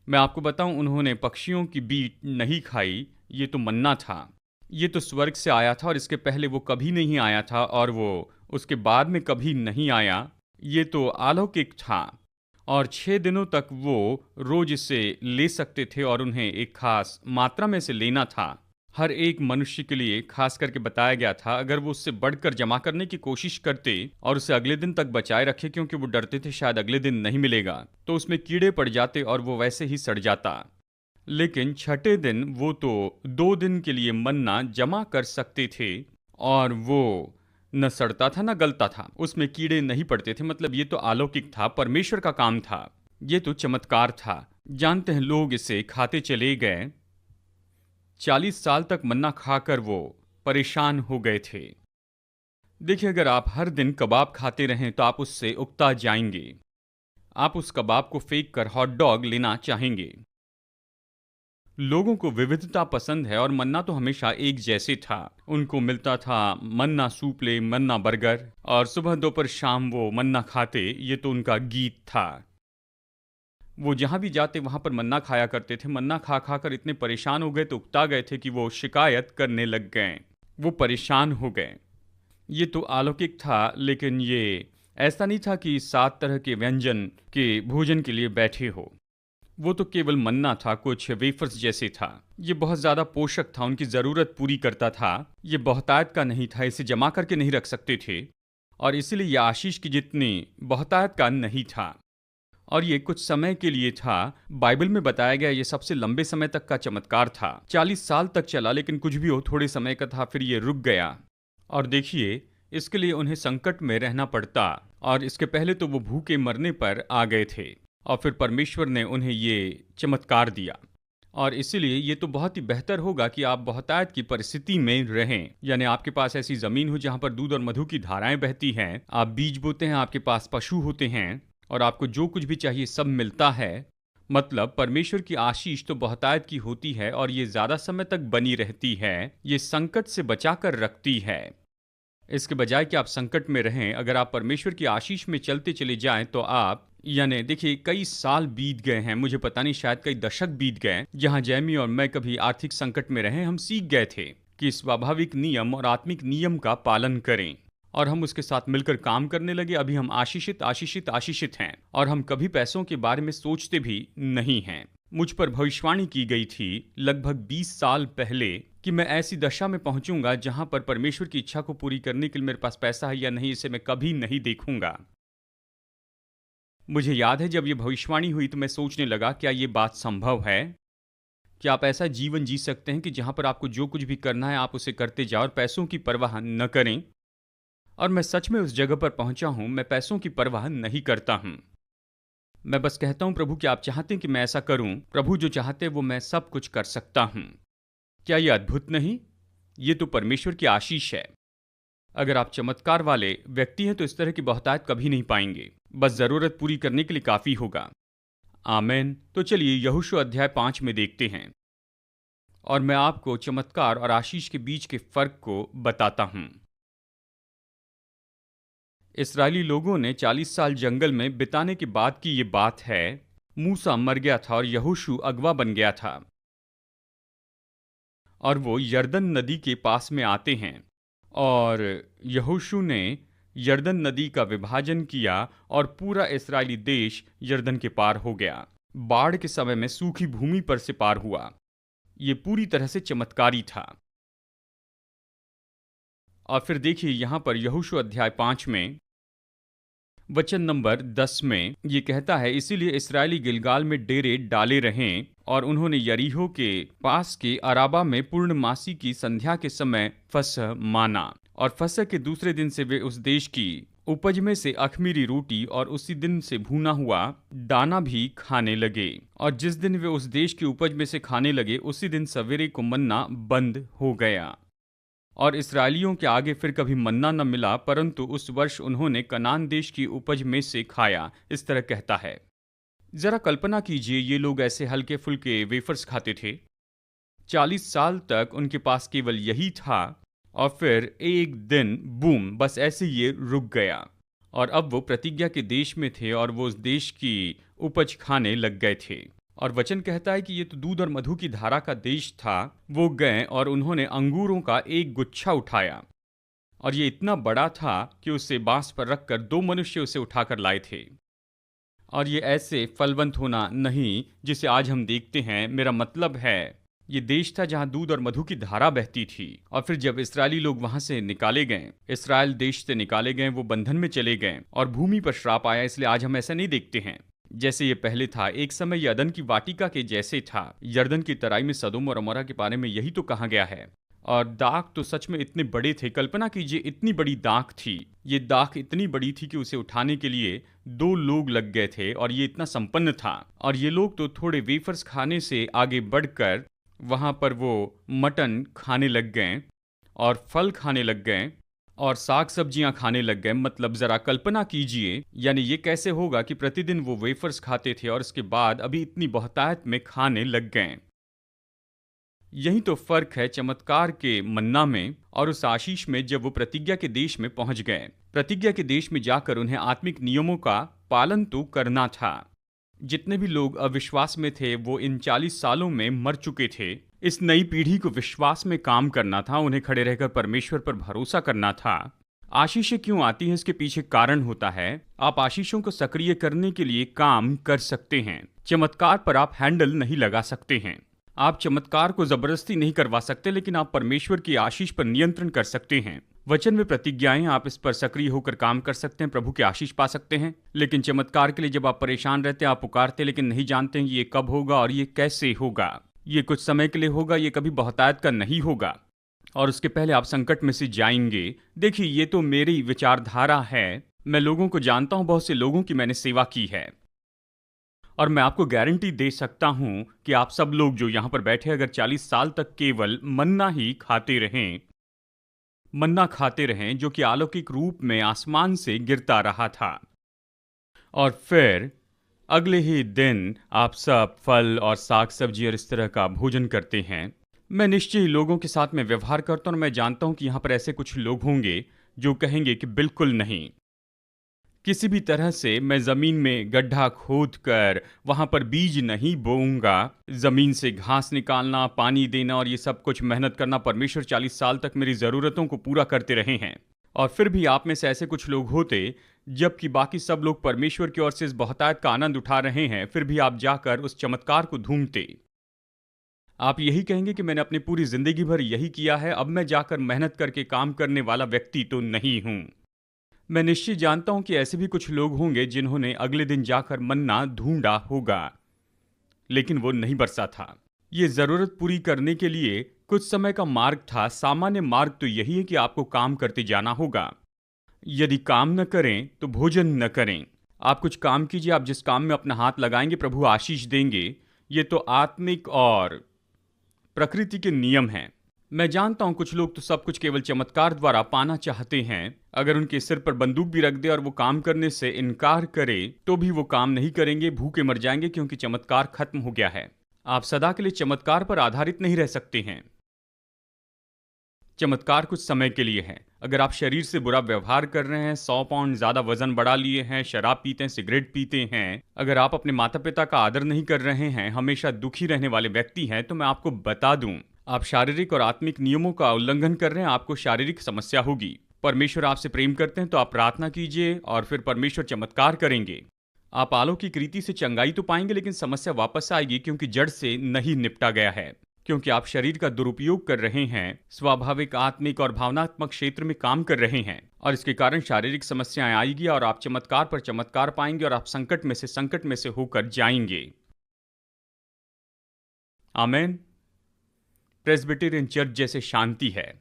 मैं आपको बताऊं, उन्होंने पक्षियों की बीट नहीं खाई, ये तो मन्ना था। ये तो स्वर्ग से आया था और इसके पहले वो कभी नहीं आया था और वो उसके बाद में कभी नहीं आया। ये तो अलौकिक था और 6 दिनों तक वो रोज इसे ले सकते थे और उन्हें एक खास मात्रा में से लेना था। हर एक मनुष्य के लिए खास करके बताया गया था। अगर वो उससे बढ़कर जमा करने की कोशिश करते और उसे अगले दिन तक बचाए रखे क्योंकि वो डरते थे शायद अगले दिन नहीं मिलेगा, तो उसमें कीड़े पड़ जाते और वो वैसे ही सड़ जाता। लेकिन छठे दिन वो तो 2 दिन के लिए मन्ना जमा कर सकते थे और वो न सड़ता था न गलता था, उसमें कीड़े नहीं पड़ते थे। मतलब ये तो अलौकिक था, परमेश्वर का काम था, ये तो चमत्कार था। जानते हैं, लोग इसे खाते चले गए। 40 साल तक मन्ना खाकर वो परेशान हो गए थे। देखिए, अगर आप हर दिन कबाब खाते रहें तो आप उससे उकता जाएंगे। आप उस कबाब को फेंक कर हॉट डॉग लेना चाहेंगे। लोगों को विविधता पसंद है और मन्ना तो हमेशा एक जैसे था। उनको मिलता था मन्ना सूप ले, मन्ना बर्गर, और सुबह दोपहर शाम वो मन्ना खाते। ये तो उनका गीत था। वो जहां भी जाते वहां पर मन्ना खाया करते थे। मन्ना खा खा कर इतने परेशान हो गए तो उकता गए थे कि वो शिकायत करने लग गए। वो परेशान हो गए। ये तो अलौकिक था, लेकिन ये ऐसा नहीं था कि 7 तरह के व्यंजन के भोजन के लिए बैठे हो। वो तो केवल मन्ना था, कुछ वेफर्स जैसे था। ये बहुत ज़्यादा पोषक था, उनकी ज़रूरत पूरी करता था। ये बहुतायत का नहीं था, इसे जमा करके नहीं रख सकते थे और इसीलिए ये आशीष की जितनी बहुतायत का नहीं था। और ये कुछ समय के लिए था। बाइबल में बताया गया ये सबसे लंबे समय तक का चमत्कार था। 40 साल तक चला, लेकिन कुछ भी हो थोड़े समय का था, फिर ये रुक गया। और देखिए, इसके लिए उन्हें संकट में रहना पड़ता और इसके पहले तो वो भूखे मरने पर आ गए थे और फिर परमेश्वर ने उन्हें ये चमत्कार दिया। और इसीलिए ये तो बहुत ही बेहतर होगा कि आप बहुतायत की परिस्थिति में रहें, यानी आपके पास ऐसी ज़मीन हो जहाँ पर दूध और मधु की धाराएं बहती हैं, आप बीज बोते हैं, आपके पास पशु होते हैं और आपको जो कुछ भी चाहिए सब मिलता है। मतलब परमेश्वर की आशीष तो बहुतायत की होती है और ये ज़्यादा समय तक बनी रहती है, ये संकट से बचाकर रखती है। इसके बजाय कि आप संकट में रहें, अगर आप परमेश्वर की आशीष में चलते चले जाएं तो आप यानी देखिए कई साल बीत गए हैं, मुझे पता नहीं शायद कई दशक बीत गए, जहां जैमी और मैं कभी आर्थिक संकट में रहे। हम सीख गए थे कि स्वाभाविक नियम और आत्मिक नियम का पालन करें और हम उसके साथ मिलकर काम करने लगे। अभी हम आशीषित आशीषित आशीषित हैं और हम कभी पैसों के बारे में सोचते भी नहीं हैं। मुझ पर भविष्यवाणी की गई थी लगभग 20 साल पहले कि मैं ऐसी दशा में पहुंचूंगा जहां पर परमेश्वर की इच्छा को पूरी करने के लिए मेरे पास पैसा है या नहीं, इसे मैं कभी नहीं देखूंगा। मुझे याद है जब ये भविष्यवाणी हुई तो मैं सोचने लगा, क्या ये बात संभव है? क्या आप ऐसा जीवन जी सकते हैं कि जहां पर आपको जो कुछ भी करना है आप उसे करते जाओ और पैसों की परवाह न करें? और मैं सच में उस जगह पर पहुंचा हूं। मैं पैसों की परवाह नहीं करता हूं। मैं बस कहता हूं, प्रभु क्या आप चाहते हैं कि मैं ऐसा करूं? प्रभु जो चाहते हैं वो मैं सब कुछ कर सकता हूं। क्या ये अद्भुत नहीं? ये तो परमेश्वर की आशीष है। अगर आप चमत्कार वाले व्यक्ति हैं तो इस तरह की बहुतायत कभी नहीं पाएंगे। बस जरूरत पूरी करने के लिए काफी होगा। आमेन। तो चलिए यहोशू अध्याय 5 में देखते हैं और मैं आपको चमत्कार और आशीष के बीच के फर्क को बताता हूं। इस्राएली लोगों ने 40 साल जंगल में बिताने के बाद की ये बात है। मूसा मर गया था और यहोशू अगवा बन गया था और वो यरदन नदी के पास में आते हैं और यहोशू ने यरदन नदी का विभाजन किया और पूरा इस्राएली देश यरदन के पार हो गया। बाढ़ के समय में सूखी भूमि पर से पार हुआ। ये पूरी तरह से चमत्कारी था। और फिर देखिए यहां पर यहोशू अध्याय 5 में वचन नंबर 10 में ये कहता है, इसीलिए इस्राएली गिलगाल में डेरे डाले रहें और उन्होंने यरीहो के पास के अराबा में पूर्णमासी की संध्या के समय फसह माना और फसह के दूसरे दिन से वे उस देश की उपज में से अख़मीरी रोटी और उसी दिन से भुना हुआ दाना भी खाने लगे। और जिस दिन वे उस देश की उपज में से खाने लगे उसी दिन सवेरे को मन्ना बंद हो गया और इसराइलियों के आगे फिर कभी मन्ना न मिला, परंतु उस वर्ष उन्होंने कनान देश की उपज में से खाया। इस तरह कहता है। जरा कल्पना कीजिए, ये लोग ऐसे हल्के फुल्के वेफर्स खाते थे। 40 साल तक उनके पास केवल यही था और फिर एक दिन बूम, बस ऐसे ये रुक गया और अब वो प्रतिज्ञा के देश में थे और वो उस देश की उपज खाने लग गए थे। और वचन कहता है कि ये तो दूध और मधु की धारा का देश था। वो गए और उन्होंने अंगूरों का एक गुच्छा उठाया और ये इतना बड़ा था कि उसे बांस पर रखकर 2 मनुष्य उसे उठाकर लाए थे। और ये ऐसे फलवंत होना नहीं जिसे आज हम देखते हैं। मेरा मतलब है ये देश था जहां दूध और मधु की धारा बहती थी। और फिर जब इस्राएली लोग वहां से निकाले गए, इस्राएल देश से निकाले गए, वो बंधन में चले गए और भूमि पर श्राप आया। इसलिए आज हम ऐसा नहीं देखते हैं जैसे ये पहले था। एक समय यरदन की वाटिका के जैसे था। यरदन की तराई में सदोम और अमोरा के बारे में यही तो कहा गया है। और दाख तो सच में इतने बड़े थे। कल्पना कीजिए, इतनी बड़ी दाख थी। ये दाख इतनी बड़ी थी कि उसे उठाने के लिए 2 लोग लग गए थे और ये इतना संपन्न था। और ये लोग तो थोड़े वेफर्स खाने से आगे बढ़कर वहां पर वो मटन खाने लग गए और फल खाने लग गए और साग सब्जियां खाने लग गए। मतलब जरा कल्पना कीजिए, यानी ये कैसे होगा कि प्रतिदिन वो वेफर्स खाते थे और इसके बाद अभी इतनी बहुतायत में खाने लग गए। यही तो फर्क है चमत्कार के मन्ना में और उस आशीष में जब वो प्रतिज्ञा के देश में पहुंच गए। प्रतिज्ञा के देश में जाकर उन्हें आत्मिक नियमों का पालन तो करना था। जितने भी लोग अविश्वास में थे वो इन 40 सालों में मर चुके थे। इस नई पीढ़ी को विश्वास में काम करना था। उन्हें खड़े रहकर परमेश्वर पर भरोसा करना था। आशीषें क्यों आती हैं, इसके पीछे कारण होता है। आप आशीषों को सक्रिय करने के लिए काम कर सकते हैं। चमत्कार पर आप हैंडल नहीं लगा सकते हैं। आप चमत्कार को जबरदस्ती नहीं करवा सकते, लेकिन आप परमेश्वर की आशीष पर नियंत्रण कर सकते हैं। वचन में प्रतिज्ञाएं, आप इस पर सक्रिय होकर काम कर सकते हैं, प्रभु की आशीष पा सकते हैं। लेकिन चमत्कार के लिए जब आप परेशान रहते हैं, आप पुकारते लेकिन नहीं जानते हैं ये कब होगा और ये कैसे होगा। ये कुछ समय के लिए होगा, ये कभी बहुतायत का नहीं होगा और उसके पहले आप संकट में से जाएंगे। देखिए, ये तो मेरी विचारधारा है। मैं लोगों को जानता हूं, बहुत से लोगों की मैंने सेवा की है और मैं आपको गारंटी दे सकता हूं कि आप सब लोग जो यहां पर बैठे अगर 40 साल तक केवल मन्ना ही खाते रहें, मन्ना खाते रहें जो कि अलौकिक रूप में आसमान से गिरता रहा था, और फिर अगले ही दिन आप सब फल और साग सब्जी और इस तरह का भोजन करते हैं। मैं निश्चय ही लोगों के साथ में व्यवहार करता हूँ और मैं जानता हूँ कि यहाँ पर ऐसे कुछ लोग होंगे जो कहेंगे कि बिल्कुल नहीं। किसी भी तरह से मैं ज़मीन में गड्ढा खोद कर वहाँ पर बीज नहीं बोऊँगा। ज़मीन से घास निकालना, पानी देना और ये सब कुछ मेहनत करना, परमेश्वर 40 साल तक मेरी ज़रूरतों को पूरा करते रहे हैं। और फिर भी आप में से ऐसे कुछ लोग होते, जबकि बाकी सब लोग परमेश्वर की ओर से इस बहुतायत का आनंद उठा रहे हैं, फिर भी आप जाकर उस चमत्कार को ढूँढते। आप यही कहेंगे कि मैंने अपनी पूरी ज़िंदगी भर यही किया है, अब मैं जाकर मेहनत करके काम करने वाला व्यक्ति तो नहीं हूँ। मैं निश्चित जानता हूं कि ऐसे भी कुछ लोग होंगे जिन्होंने अगले दिन जाकर मन्ना ढूंढा होगा, लेकिन वो नहीं बरसा था। ये जरूरत पूरी करने के लिए कुछ समय का मार्ग था। सामान्य मार्ग तो यही है कि आपको काम करते जाना होगा। यदि काम न करें तो भोजन न करें। आप कुछ काम कीजिए, आप जिस काम में अपना हाथ लगाएंगे प्रभु आशीष देंगे। ये तो आत्मिक और प्रकृति के नियम हैं। मैं जानता हूं कुछ लोग तो सब कुछ केवल चमत्कार द्वारा पाना चाहते हैं। अगर उनके सिर पर बंदूक भी रख दे और वो काम करने से इनकार करे तो भी वो काम नहीं करेंगे, भूखे मर जाएंगे क्योंकि चमत्कार खत्म हो गया है। आप सदा के लिए चमत्कार पर आधारित नहीं रह सकते हैं। चमत्कार कुछ समय के लिए है। अगर आप शरीर से बुरा व्यवहार कर रहे हैं, 100 पाउंड ज्यादा वजन बढ़ा लिए हैं, शराब पीते हैं, सिगरेट पीते हैं, अगर आप अपने माता पिता का आदर नहीं कर रहे हैं, हमेशा दुखी रहने वाले व्यक्ति हैं, तो मैं आपको बता दूं, आप शारीरिक और आत्मिक नियमों का उल्लंघन कर रहे हैं। आपको शारीरिक समस्या होगी। परमेश्वर आपसे प्रेम करते हैं तो आप प्रार्थना कीजिए और फिर परमेश्वर चमत्कार करेंगे। आप अलौकिक रीति से चंगाई तो पाएंगे, लेकिन समस्या वापस आएगी क्योंकि जड़ से नहीं निपटा गया है। क्योंकि आप शरीर का दुरुपयोग कर रहे हैं, स्वाभाविक, आत्मिक और भावनात्मक क्षेत्र में काम कर रहे हैं, और इसके कारण शारीरिक समस्याएं आएगी और आप चमत्कार पर चमत्कार पाएंगे और आप संकट में से होकर जाएंगे। आमेन। प्रेस्बिटेरियन चर्च जैसे शांति है।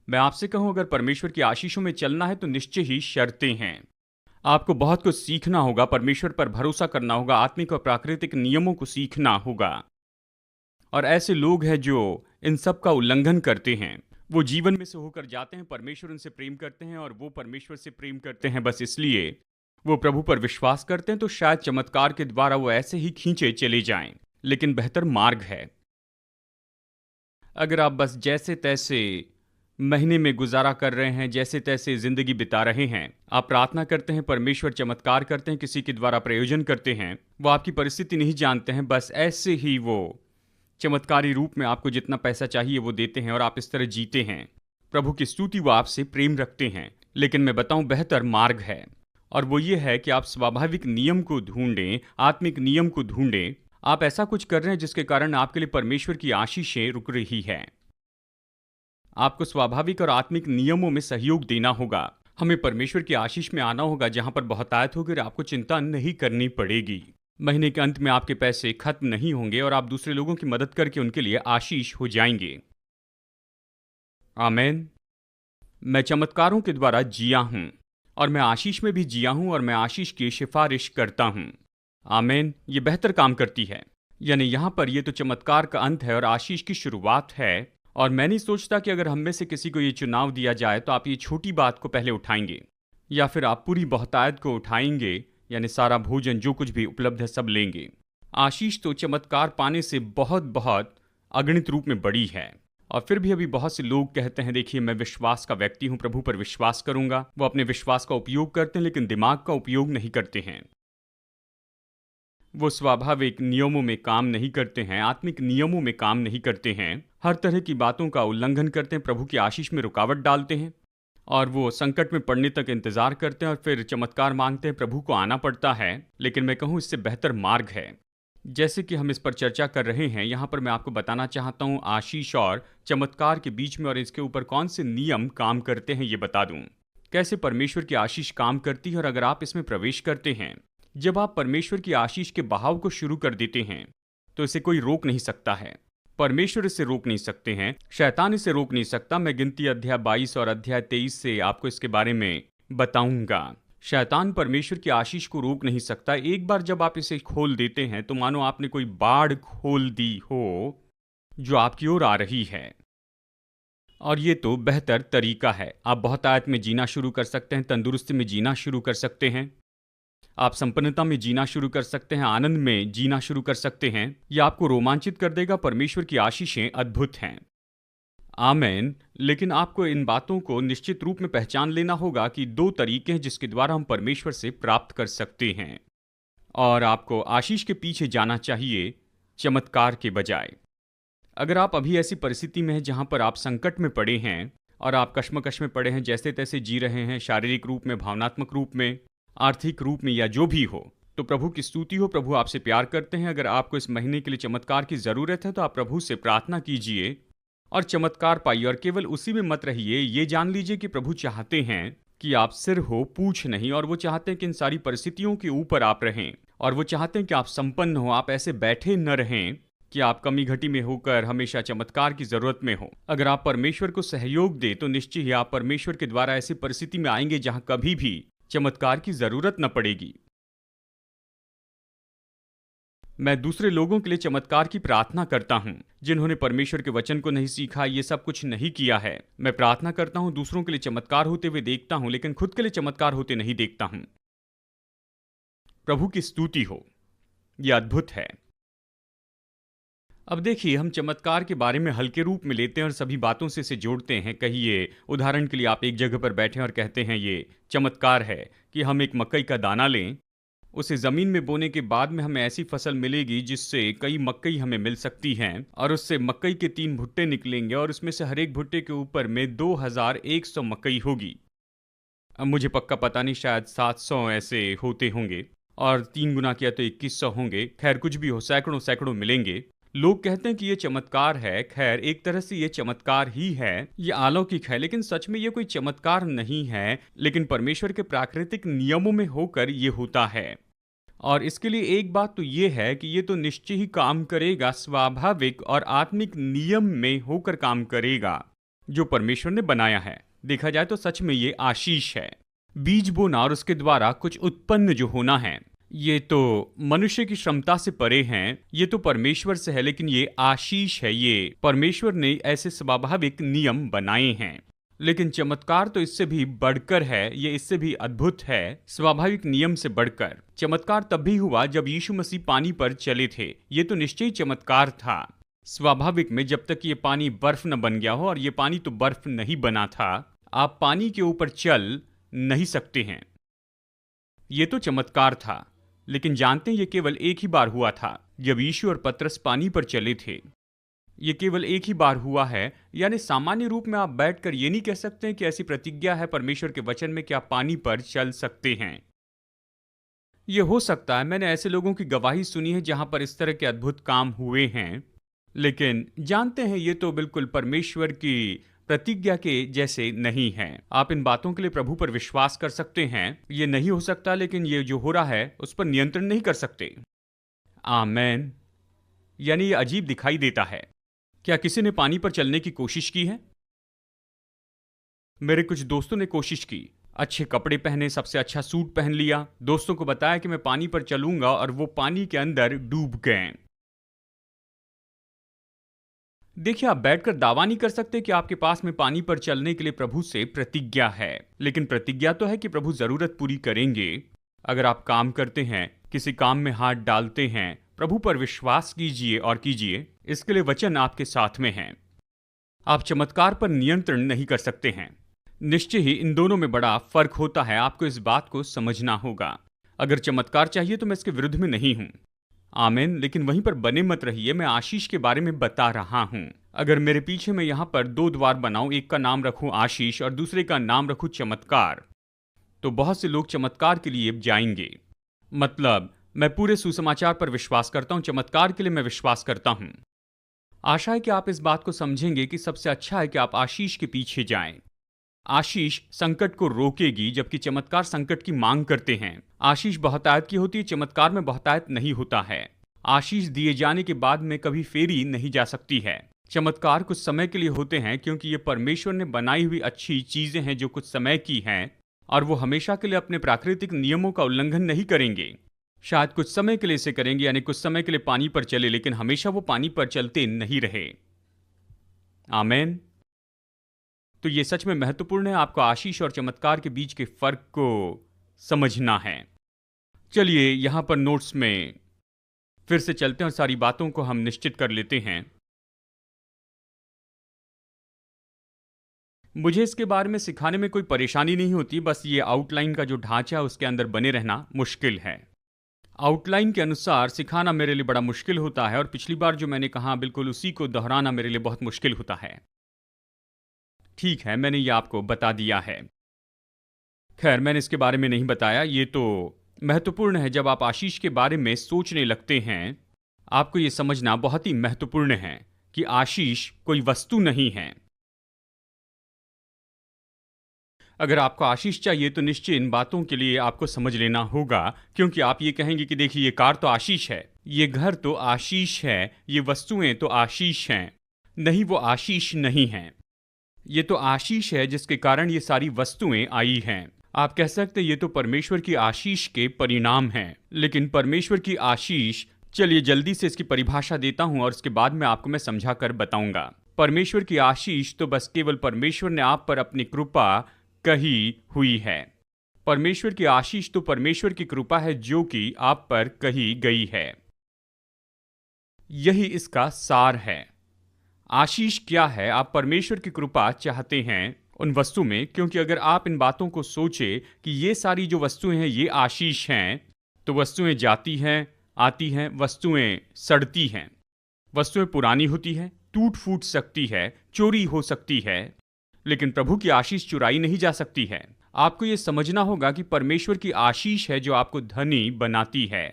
मैं आपसे कहूं, अगर परमेश्वर की आशीषों में चलना है तो निश्चय ही शर्तें हैं। आपको बहुत कुछ सीखना होगा, परमेश्वर पर भरोसा करना होगा, आत्मिक और प्राकृतिक नियमों को सीखना होगा। और ऐसे लोग हैं जो इन सब का उल्लंघन करते हैं। वो जीवन में से होकर जाते हैं, परमेश्वर उनसे प्रेम करते हैं और वो परमेश्वर से प्रेम करते हैं बस इसलिए वो प्रभु पर विश्वास करते हैं, तो शायद चमत्कार के द्वारा वो ऐसे ही खींचे चले जाएं। लेकिन बेहतर मार्ग है, अगर आप बस जैसे तैसे महीने में गुजारा कर रहे हैं, जैसे तैसे जिंदगी बिता रहे हैं, आप प्रार्थना करते हैं, परमेश्वर चमत्कार करते हैं, किसी के द्वारा प्रयोजन करते हैं, वो आपकी परिस्थिति नहीं जानते हैं, बस ऐसे ही वो चमत्कारी रूप में आपको जितना पैसा चाहिए वो देते हैं और आप इस तरह जीते हैं। प्रभु की स्तुति, वो आपसे प्रेम रखते हैं। लेकिन मैं बताऊं, बेहतर मार्ग है, और वो ये है कि आप स्वाभाविक नियम को ढूंढें, आत्मिक नियम को ढूंढें। आप ऐसा कुछ कर रहे हैं जिसके कारण आपके लिए परमेश्वर की आशीषें रुक रही है। आपको स्वाभाविक और आत्मिक नियमों में सहयोग देना होगा। हमें परमेश्वर की आशीष में आना होगा जहां पर बहुतायत होगी और आपको चिंता नहीं करनी पड़ेगी। महीने के अंत में आपके पैसे खत्म नहीं होंगे और आप दूसरे लोगों की मदद करके उनके लिए आशीष हो जाएंगे। आमेन। मैं चमत्कारों के द्वारा जिया हूं और मैं आशीष में भी जिया हूं और मैं आशीष की सिफारिश करता हूं। आमेन। ये बेहतर काम करती है। यानी यहां पर ये तो चमत्कार का अंत है और आशीष की शुरुआत है। और मैं नहीं सोचता कि अगर हम में से किसी को ये चुनाव दिया जाए तो आप ये छोटी बात को पहले उठाएंगे या फिर आप पूरी बहुतायत को उठाएंगे, यानी सारा भोजन जो कुछ भी उपलब्ध है सब लेंगे। आशीष तो चमत्कार पाने से बहुत बहुत अगणित रूप में बड़ी है। और फिर भी अभी बहुत से लोग कहते हैं, देखिए मैं विश्वास का व्यक्ति हूं, प्रभु पर विश्वास करूंगा। वो अपने विश्वास का उपयोग करते हैं लेकिन दिमाग का उपयोग नहीं करते हैं। वो स्वाभाविक नियमों में काम नहीं करते हैं, आत्मिक नियमों में काम नहीं करते हैं, हर तरह की बातों का उल्लंघन करते हैं, प्रभु की आशीष में रुकावट डालते हैं और वो संकट में पड़ने तक इंतजार करते हैं और फिर चमत्कार मांगते हैं, प्रभु को आना पड़ता है। लेकिन मैं कहूँ इससे बेहतर मार्ग है। जैसे कि हम इस पर चर्चा कर रहे हैं, यहाँ पर मैं आपको बताना चाहता हूँ आशीष और चमत्कार के बीच में और इसके ऊपर कौन से नियम काम करते हैं ये बता दूँ। कैसे परमेश्वर की आशीष काम करती है और अगर आप इसमें प्रवेश करते हैं, जब आप परमेश्वर की आशीष के बहाव को शुरू कर देते हैं तो इसे कोई रोक नहीं सकता है। परमेश्वर इसे रोक नहीं सकते हैं, शैतान इसे रोक नहीं सकता। मैं गिनती अध्याय 22 और अध्याय 23 से आपको इसके बारे में बताऊंगा। शैतान परमेश्वर की आशीष को रोक नहीं सकता। एक बार जब आप इसे खोल देते हैं तो मानो आपने कोई बाड़ खोल दी हो जो आपकी ओर आ रही है। और ये तो बेहतर तरीका है। आप बहुतायत में जीना शुरू कर सकते हैं, तंदुरुस्ती में जीना शुरू कर सकते हैं। आप संपन्नता में जीना शुरू कर सकते हैं, आनंद में जीना शुरू कर सकते हैं। यह आपको रोमांचित कर देगा। परमेश्वर की आशीषें अद्भुत हैं। आमेन। लेकिन आपको इन बातों को निश्चित रूप में पहचान लेना होगा कि दो तरीके हैं जिसके द्वारा हम परमेश्वर से प्राप्त कर सकते हैं, और आपको आशीष के पीछे जाना चाहिए चमत्कार के बजाय। अगर आप अभी ऐसी परिस्थिति में हैं जहां पर आप संकट में पड़े हैं और आप कश्मकश में पड़े हैं, जैसे तैसे जी रहे हैं, शारीरिक रूप में, भावनात्मक रूप में, आर्थिक रूप में, या जो भी हो, तो प्रभु की स्तुति हो। प्रभु आपसे प्यार करते हैं। अगर आपको इस महीने के लिए चमत्कार की जरूरत है तो आप प्रभु से प्रार्थना कीजिए और चमत्कार पाइए। और केवल उसी में मत रहिए। ये जान लीजिए कि प्रभु चाहते हैं कि आप सिर हो, पूछ नहीं, और वो चाहते हैं कि इन सारी परिस्थितियों के ऊपर आप रहें, और वो चाहते हैं कि आप संपन्न हो। आप ऐसे बैठे न रहें कि आप कमी घटी में होकर हमेशा चमत्कार की जरूरत में हो। अगर आप परमेश्वर को सहयोग दे तो निश्चय ही आप परमेश्वर के द्वारा ऐसी परिस्थिति में आएंगे जहां कभी भी चमत्कार की जरूरत न पड़ेगी। मैं दूसरे लोगों के लिए चमत्कार की प्रार्थना करता हूं जिन्होंने परमेश्वर के वचन को नहीं सीखा, ये सब कुछ नहीं किया है। मैं प्रार्थना करता हूं, दूसरों के लिए चमत्कार होते हुए देखता हूं, लेकिन खुद के लिए चमत्कार होते नहीं देखता हूं। प्रभु की स्तुति हो। यह अद्भुत है। अब देखिए, हम चमत्कार के बारे में हल्के रूप में लेते हैं और सभी बातों से इसे जोड़ते हैं। कहिए, उदाहरण के लिए आप एक जगह पर बैठे हैं और कहते हैं ये चमत्कार है कि हम एक मकई का दाना लें, उसे जमीन में बोने के बाद में हमें ऐसी फसल मिलेगी जिससे कई मकई हमें मिल सकती हैं, और उससे मकई के 3 भुट्टे निकलेंगे और उसमें से हर एक भुट्टे के ऊपर में 2100 मकई होगी। अब मुझे पक्का पता नहीं, शायद 700 ऐसे होते होंगे, और 3 गुना किया तो 2100 होंगे। खैर, कुछ भी हो, सैकड़ों सैकड़ों मिलेंगे। लोग कहते हैं कि ये चमत्कार है। खैर, एक तरह से ये चमत्कार ही है, ये अलौकिक है, लेकिन सच में ये कोई चमत्कार नहीं है, लेकिन परमेश्वर के प्राकृतिक नियमों में होकर ये होता है। और इसके लिए एक बात तो ये है कि ये तो निश्चय ही काम करेगा, स्वाभाविक और आत्मिक नियम में होकर काम करेगा जो परमेश्वर ने बनाया है। देखा जाए तो सच में ये आशीष है। बीज बोना और उसके द्वारा कुछ उत्पन्न जो होना है, ये तो मनुष्य की क्षमता से परे हैं, ये तो परमेश्वर से है, लेकिन ये आशीष है। ये परमेश्वर ने ऐसे स्वाभाविक नियम बनाए हैं। लेकिन चमत्कार तो इससे भी बढ़कर है, ये इससे भी अद्भुत है, स्वाभाविक नियम से बढ़कर। चमत्कार तब भी हुआ जब यीशु मसीह पानी पर चले थे। ये तो निश्चय चमत्कार था। स्वाभाविक में जब तक ये पानी बर्फ न बन गया हो, और ये पानी तो बर्फ नहीं बना था, आप पानी के ऊपर चल नहीं सकते हैं। ये तो चमत्कार था। लेकिन जानते हैं, ये केवल एक ही बार हुआ था जब यीशु और पतरस पानी पर चले थे। ये केवल एक ही बार हुआ है। यानी सामान्य रूप में आप बैठकर ये नहीं कह सकते हैं कि ऐसी प्रतिज्ञा है परमेश्वर के वचन में कि आप पानी पर चल सकते हैं। ये हो सकता है, मैंने ऐसे लोगों की गवाही सुनी है जहां पर इस तरह के अद्भुत काम हुए हैं, लेकिन जानते हैं ये तो बिल्कुल परमेश्वर की प्रतिज्ञा के जैसे नहीं है। आप इन बातों के लिए प्रभु पर विश्वास कर सकते हैं। ये नहीं हो सकता, लेकिन ये जो हो रहा है उस पर नियंत्रण नहीं कर सकते। आमेन। यानी ये अजीब दिखाई देता है। क्या किसी ने पानी पर चलने की कोशिश की है? मेरे कुछ दोस्तों ने कोशिश की, अच्छे कपड़े पहने, सबसे अच्छा सूट पहन लिया, दोस्तों को बताया कि मैं पानी पर चलूंगा, और वो पानी के अंदर डूब गए। देखिए, आप बैठकर दावा नहीं कर सकते कि आपके पास में पानी पर चलने के लिए प्रभु से प्रतिज्ञा है, लेकिन प्रतिज्ञा तो है कि प्रभु जरूरत पूरी करेंगे। अगर आप काम करते हैं, किसी काम में हाथ डालते हैं, प्रभु पर विश्वास कीजिए और कीजिए, इसके लिए वचन आपके साथ में है। आप चमत्कार पर नियंत्रण नहीं कर सकते हैं। निश्चय ही इन दोनों में बड़ा फर्क होता है। आपको इस बात को समझना होगा। अगर चमत्कार चाहिए तो मैं इसके विरुद्ध में नहीं हूं। आमीन। लेकिन वहीं पर बने मत रहिए। मैं आशीष के बारे में बता रहा हूं। अगर मेरे पीछे मैं यहां पर 2 द्वार बनाऊं, एक का नाम रखूं आशीष और दूसरे का नाम रखूं चमत्कार, तो बहुत से लोग चमत्कार के लिए जाएंगे। मतलब, मैं पूरे सुसमाचार पर विश्वास करता हूं, चमत्कार के लिए मैं विश्वास करता हूं। आशा है कि आप इस बात को समझेंगे कि सबसे अच्छा है कि आप आशीष के पीछे जाएं। आशीष संकट को रोकेगी, जबकि चमत्कार संकट की मांग करते हैं। आशीष बहुतायत की होती है, चमत्कार में बहुतायत नहीं होता है। आशीष दिए जाने के बाद में कभी फेरी नहीं जा सकती है। चमत्कार कुछ समय के लिए होते हैं, क्योंकि ये परमेश्वर ने बनाई हुई अच्छी चीजें हैं जो कुछ समय की हैं, और वो हमेशा के लिए अपने प्राकृतिक नियमों का उल्लंघन नहीं करेंगे। शायद कुछ समय के लिए इसे करेंगे, यानी कुछ समय के लिए पानी पर चले, लेकिन हमेशा वो पानी पर चलते नहीं रहे। आमीन। तो ये सच में महत्वपूर्ण है। आपको आशीष और चमत्कार के बीच के फर्क को समझना है। चलिए यहाँ पर नोट्स में फिर से चलते हैं और सारी बातों को हम निश्चित कर लेते हैं। मुझे इसके बारे में सिखाने में कोई परेशानी नहीं होती, बस ये आउटलाइन का जो ढांचा है उसके अंदर बने रहना मुश्किल है। आउटलाइन के अनुसार सिखाना मेरे लिए बड़ा मुश्किल होता है और पिछली बार जो मैंने कहा बिल्कुल उसी को दोहराना मेरे लिए बहुत मुश्किल होता है। ठीक है, मैंने ये आपको बता दिया है। खैर, मैंने इसके बारे में नहीं बताया, ये तो महत्वपूर्ण है। जब आप आशीष के बारे में सोचने लगते हैं, आपको ये समझना बहुत ही महत्वपूर्ण है कि आशीष कोई वस्तु नहीं है। अगर आपको आशीष चाहिए तो निश्चय इन बातों के लिए आपको समझ लेना होगा, क्योंकि आप ये कहेंगे कि देखिए ये कार तो आशीष है, ये घर तो आशीष है, ये वस्तुएं तो आशीष हैं। नहीं, वो आशीष नहीं हैं। ये तो आशीष है जिसके कारण ये सारी वस्तुएं आई हैं। आप कह सकते हैं ये तो परमेश्वर की आशीष के परिणाम हैं। लेकिन परमेश्वर की आशीष, चलिए जल्दी से इसकी परिभाषा देता हूं और उसके बाद में आपको मैं समझा कर बताऊंगा। परमेश्वर की आशीष तो बस केवल परमेश्वर ने आप पर अपनी कृपा कही हुई है। परमेश्वर की आशीष तो परमेश्वर की कृपा है जो कि आप पर कही गई है। यही इसका सार है। आशीष क्या है? आप परमेश्वर की कृपा चाहते हैं उन वस्तु में, क्योंकि अगर आप इन बातों को सोचे कि ये सारी जो वस्तुएं हैं ये आशीष हैं, तो वस्तुएं जाती हैं, आती हैं, वस्तुएं सड़ती हैं, वस्तुएं पुरानी होती हैं, टूट फूट सकती है, चोरी हो सकती है, लेकिन प्रभु की आशीष चुराई नहीं जा सकती है। आपको ये समझना होगा कि परमेश्वर की आशीष है जो आपको धनी बनाती है।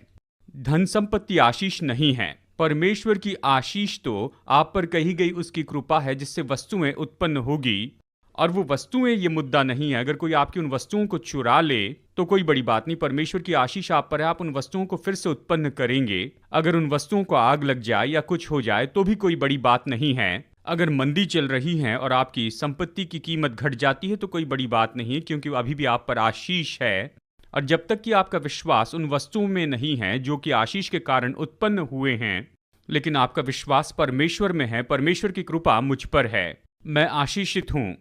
धन संपत्ति आशीष नहीं है। परमेश्वर की आशीष तो आप पर कही गई उसकी कृपा है जिससे वस्तुएं उत्पन्न होगी, और वो वस्तुएं ये मुद्दा नहीं है। अगर कोई आपकी उन वस्तुओं को चुरा ले तो कोई बड़ी बात नहीं, परमेश्वर की आशीष आप पर है, आप उन वस्तुओं को फिर से उत्पन्न करेंगे। अगर उन वस्तुओं को आग लग जाए या कुछ हो जाए तो भी कोई बड़ी बात नहीं है। अगर मंदी चल रही है और आपकी संपत्ति की कीमत घट जाती है तो कोई बड़ी बात नहीं है, क्योंकि अभी भी आप पर आशीष है। और जब तक कि आपका विश्वास उन वस्तुओं में नहीं है जो कि आशीष के कारण उत्पन्न हुए हैं, लेकिन आपका विश्वास परमेश्वर में है, परमेश्वर की कृपा मुझ पर है, मैं आशीषित हूं,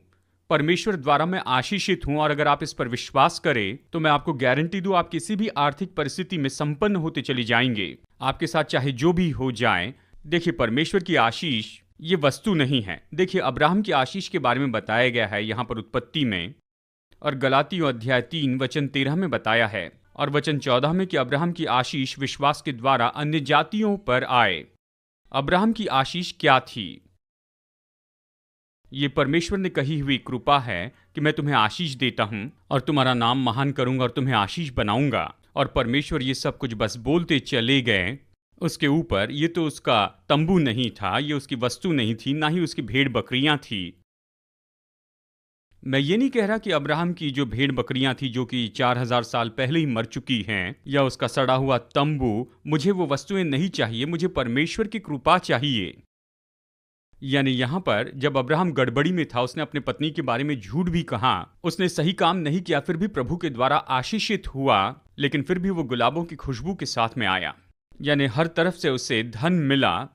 परमेश्वर द्वारा मैं आशीषित हूं, और अगर आप इस पर विश्वास करें तो मैं आपको गारंटी दूं आप किसी भी आर्थिक परिस्थिति में संपन्न होते चले जाएंगे। आपके साथ चाहे जो भी हो जाए। देखिए, परमेश्वर की आशीष ये वस्तु नहीं है। देखिए, अब्राहम की आशीष के बारे में बताया गया है यहाँ पर उत्पत्ति में, और गलातियों अध्याय 3 वचन 13 में बताया है, और वचन 14 में कि अब्राहम की आशीष विश्वास के द्वारा अन्य जातियों पर आए। अब्राहम की आशीष क्या थी? ये परमेश्वर ने कही हुई कृपा है कि मैं तुम्हें आशीष देता हूं और तुम्हारा नाम महान करूंगा और तुम्हें आशीष बनाऊंगा। और परमेश्वर ये सब कुछ बस बोलते चले गए। उसके ऊपर ये तो उसका तंबू नहीं था, ये उसकी वस्तु नहीं थी, ना ही उसकी भेड़ बकरियां थी। मैं ये नहीं कह रहा कि अब्राहम की जो भेड़ बकरियां थी जो कि 4000 साल पहले ही मर चुकी हैं, या उसका सड़ा हुआ तंबू, मुझे वो वस्तुएं नहीं चाहिए, मुझे परमेश्वर की कृपा चाहिए। यानी यहां पर जब अब्राहम गड़बड़ी में था, उसने अपने पत्नी के बारे में झूठ भी कहा, उसने सही काम नहीं किया, फिर भी प्रभु के द्वारा आशीषित हुआ, लेकिन फिर भी वो गुलाबों की खुशबू के साथ में आया। यानी हर तरफ से उसे धन मिला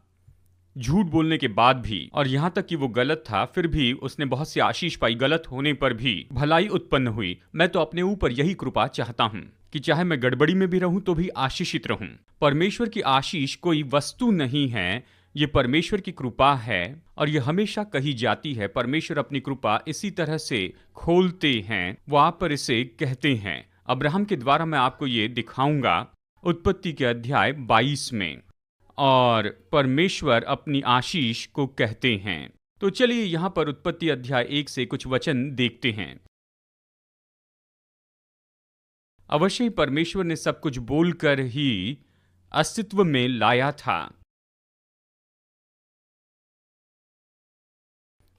झूठ बोलने के बाद भी, और यहां तक कि वो गलत था फिर भी उसने बहुत सी आशीष पाई। गलत होने पर भी भलाई उत्पन्न हुई। मैं तो अपने ऊपर यही कृपा चाहता हूं कि चाहे मैं गड़बड़ी में भी रहूं तो भी आशीषित रहूं। परमेश्वर की आशीष कोई वस्तु नहीं है, ये परमेश्वर की कृपा है, और ये हमेशा कही जाती है। परमेश्वर अपनी कृपा इसी तरह से खोलते हैं, वो आप पर इसे कहते हैं। अब्राहम के द्वारा मैं आपको ये दिखाऊंगा उत्पत्ति के अध्याय 22 में, और परमेश्वर अपनी आशीष को कहते हैं। तो चलिए यहां पर उत्पत्ति अध्याय 1 से कुछ वचन देखते हैं। अवश्य ही परमेश्वर ने सब कुछ बोलकर ही अस्तित्व में लाया था।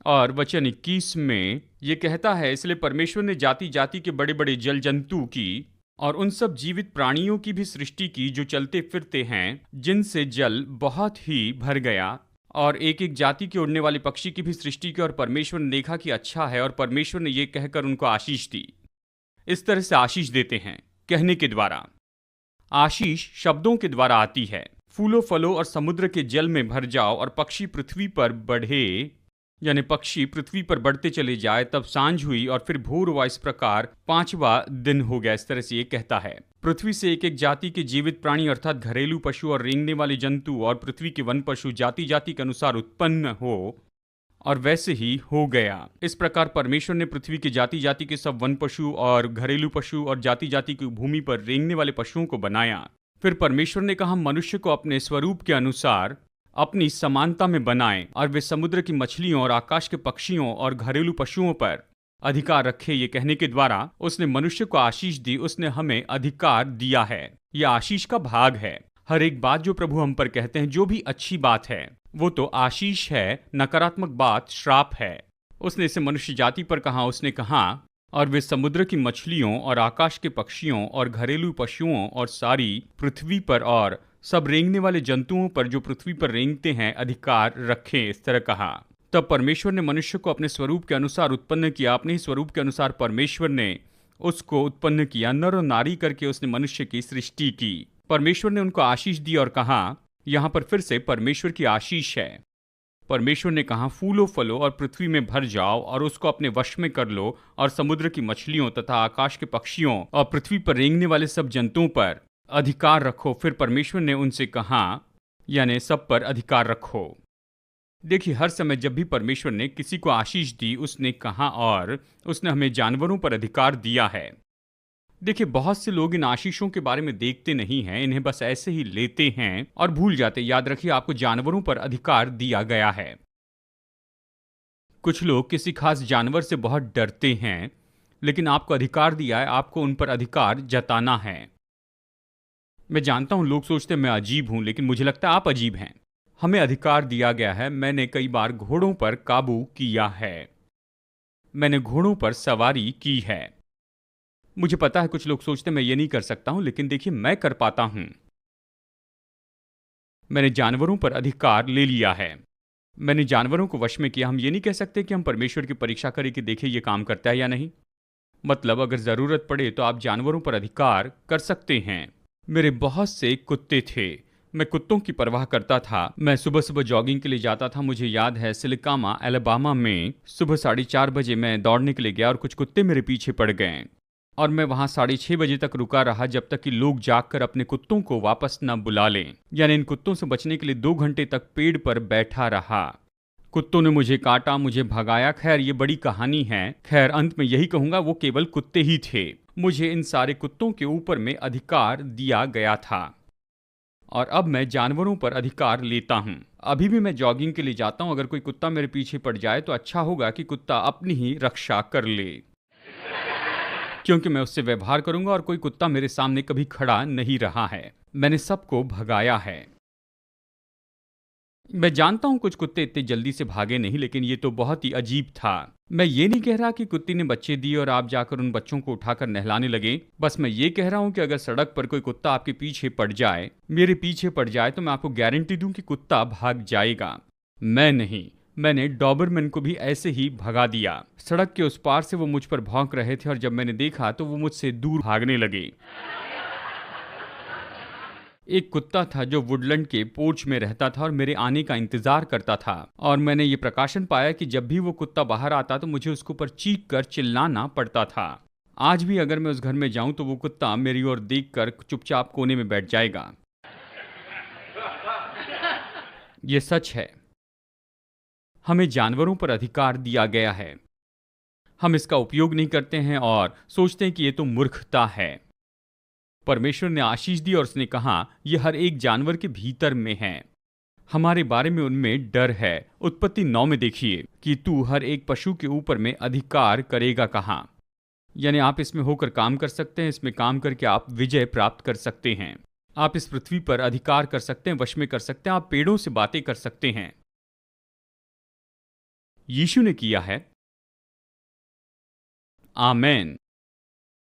और वचन 21 में ये कहता है, इसलिए परमेश्वर ने जाति जाति के बड़े बड़े जल जंतु की और उन सब जीवित प्राणियों की भी सृष्टि की जो चलते फिरते हैं, जिनसे जल बहुत ही भर गया, और एक एक जाति के उड़ने वाले पक्षी की भी सृष्टि की। और परमेश्वर ने देखा कि अच्छा है, और परमेश्वर ने ये कहकर उनको आशीष दी। इस तरह से आशीष देते हैं कहने के द्वारा। आशीष शब्दों के द्वारा आती है। फूलों फलों और समुद्र के जल में भर जाओ और पक्षी पृथ्वी पर बढ़े, यानी पक्षी पृथ्वी पर बढ़ते चले जाए, तब सांझ हुई और फिर भोर हुआ, इस प्रकार 5वां दिन हो गया। इस तरह से ये कहता है। पृथ्वी से एक एक जाति के जीवित प्राणी अर्थात घरेलू पशु और रेंगने वाले जंतु और पृथ्वी के वन पशु जाति जाति के अनुसार उत्पन्न हो, और वैसे ही हो गया। इस प्रकार परमेश्वर ने पृथ्वी के जाति जाति के सब वन पशु और घरेलू पशु और जाति जाति की भूमि पर रेंगने वाले पशुओं को बनाया। फिर परमेश्वर ने कहा, मनुष्य को अपने स्वरूप के अनुसार अपनी समानता में बनाएं, और वे समुद्र की मछलियों और आकाश के पक्षियों और घरेलू पशुओं पर अधिकार रखे। ये कहने के द्वारा उसने मनुष्य को आशीष दी, उसने हमें अधिकार दिया है। यह आशीष का भाग है। हर एक बात जो प्रभु हम पर कहते हैं, जो भी अच्छी बात है, वो तो आशीष है। नकारात्मक बात श्राप है। उसने इसे मनुष्य जाति पर कहा। उसने कहा, और वे समुद्र की मछलियों और आकाश के पक्षियों और घरेलू पशुओं और सारी पृथ्वी पर और सब रेंगने वाले जंतुओं पर जो पृथ्वी पर रेंगते हैं अधिकार रखें। इस तरह कहा। तब परमेश्वर ने मनुष्य को अपने स्वरूप के अनुसार उत्पन्न किया। अपने ही स्वरूप के अनुसार परमेश्वर ने उसको उत्पन्न किया। नर और नारी करके उसने मनुष्य की सृष्टि की। परमेश्वर ने उनको आशीष दी और कहा, यहाँ पर फिर से परमेश्वर की आशीष है। परमेश्वर ने कहा, फूलो फलो और पृथ्वी में भर जाओ और उसको अपने वश में कर लो, और समुद्र की मछलियों तथा आकाश के पक्षियों और पृथ्वी पर रेंगने वाले सब जंतुओं पर अधिकार रखो। फिर परमेश्वर ने उनसे कहा, यानी सब पर अधिकार रखो। देखिए, हर समय जब भी परमेश्वर ने किसी को आशीष दी, उसने कहा, और उसने हमें जानवरों पर अधिकार दिया है। देखिए, बहुत से लोग इन आशीषों के बारे में देखते नहीं हैं, इन्हें बस ऐसे ही लेते हैं और भूल जाते। याद रखिए, आपको जानवरों पर अधिकार दिया गया है। कुछ लोग किसी खास जानवर से बहुत डरते हैं, लेकिन आपको अधिकार दिया है, आपको उन पर अधिकार जताना है। मैं जानता हूं लोग सोचते हैं मैं अजीब हूं, लेकिन मुझे लगता है आप अजीब हैं। हमें अधिकार दिया गया है। मैंने कई बार घोड़ों पर काबू किया है। मैंने घोड़ों पर सवारी की है। मुझे पता है कुछ लोग सोचते हैं मैं ये नहीं कर सकता हूं, लेकिन देखिए, मैं कर पाता हूं। मैंने जानवरों पर अधिकार ले लिया है। मैंने जानवरों को वश में किया। हम ये नहीं कह सकते कि हम परमेश्वर की परीक्षा करें कि देखिए ये काम करता है या नहीं। मतलब अगर जरूरत पड़े तो आप जानवरों पर अधिकार कर सकते हैं। मेरे बहुत से कुत्ते थे। मैं कुत्तों की परवाह करता था। मैं सुबह सुबह जॉगिंग के लिए जाता था। मुझे याद है सिलिकामा अलाबामा में सुबह 4:30 बजे मैं दौड़ने के लिए गया और कुछ कुत्ते मेरे पीछे पड़ गए, और मैं वहां 6:30 बजे तक रुका रहा, जब तक कि लोग जागकर अपने कुत्तों को वापस न बुला लें। यानी इन कुत्तों से बचने के लिए 2 घंटे तक पेड़ पर बैठा रहा। कुत्तों ने मुझे काटा, मुझे भगाया। खैर, ये बड़ी कहानी है। खैर, अंत में यही कहूंगा, वो केवल कुत्ते ही थे। मुझे इन सारे कुत्तों के ऊपर में अधिकार दिया गया था, और अब मैं जानवरों पर अधिकार लेता हूं। अभी भी मैं जॉगिंग के लिए जाता हूं। अगर कोई कुत्ता मेरे पीछे पड़ जाए तो अच्छा होगा कि कुत्ता अपनी ही रक्षा कर ले, क्योंकि मैं उससे व्यवहार करूंगा, और कोई कुत्ता मेरे सामने कभी खड़ा नहीं रहा है। मैंने सबको भगाया है। मैं जानता हूं कुछ कुत्ते इतने जल्दी से भागे नहीं, लेकिन ये तो बहुत ही अजीब था। मैं ये नहीं कह रहा कि कुत्ती ने बच्चे दिए और आप जाकर उन बच्चों को उठाकर नहलाने लगे। बस मैं ये कह रहा हूं कि अगर सड़क पर कोई कुत्ता आपके पीछे पड़ जाए, मेरे पीछे पड़ जाए, तो मैं आपको गारंटी दूं कि कुत्ता भाग जाएगा। मैं नहीं, मैंने डॉबरमैन को भी ऐसे ही भगा दिया। सड़क के उस पार से वो मुझ पर भौंक रहे थे, और जब मैंने देखा तो वो मुझसे दूर भागने लगे। एक कुत्ता था जो वुडलैंड के पोर्च में रहता था और मेरे आने का इंतजार करता था, और मैंने ये प्रकाशन पाया कि जब भी वो कुत्ता बाहर आता तो मुझे उसके ऊपर चीख कर चिल्लाना पड़ता था। आज भी अगर मैं उस घर में जाऊं तो वो कुत्ता मेरी ओर देखकर चुपचाप कोने में बैठ जाएगा। ये सच है। हमें जानवरों पर अधिकार दिया गया है। हम इसका उपयोग नहीं करते हैं और सोचते हैं कि ये तो मूर्खता है। परमेश्वर ने आशीष दी और उसने कहा, यह हर एक जानवर के भीतर में है। हमारे बारे में उनमें डर है। उत्पत्ति 9 में देखिए कि तू हर एक पशु के ऊपर में अधिकार करेगा कहा। यानी आप इसमें होकर काम कर सकते हैं। इसमें काम करके आप विजय प्राप्त कर सकते हैं। आप इस पृथ्वी पर अधिकार कर सकते हैं, वश में कर सकते हैं। आप पेड़ों से बातें कर सकते हैं। यीशु ने किया है। आमेन।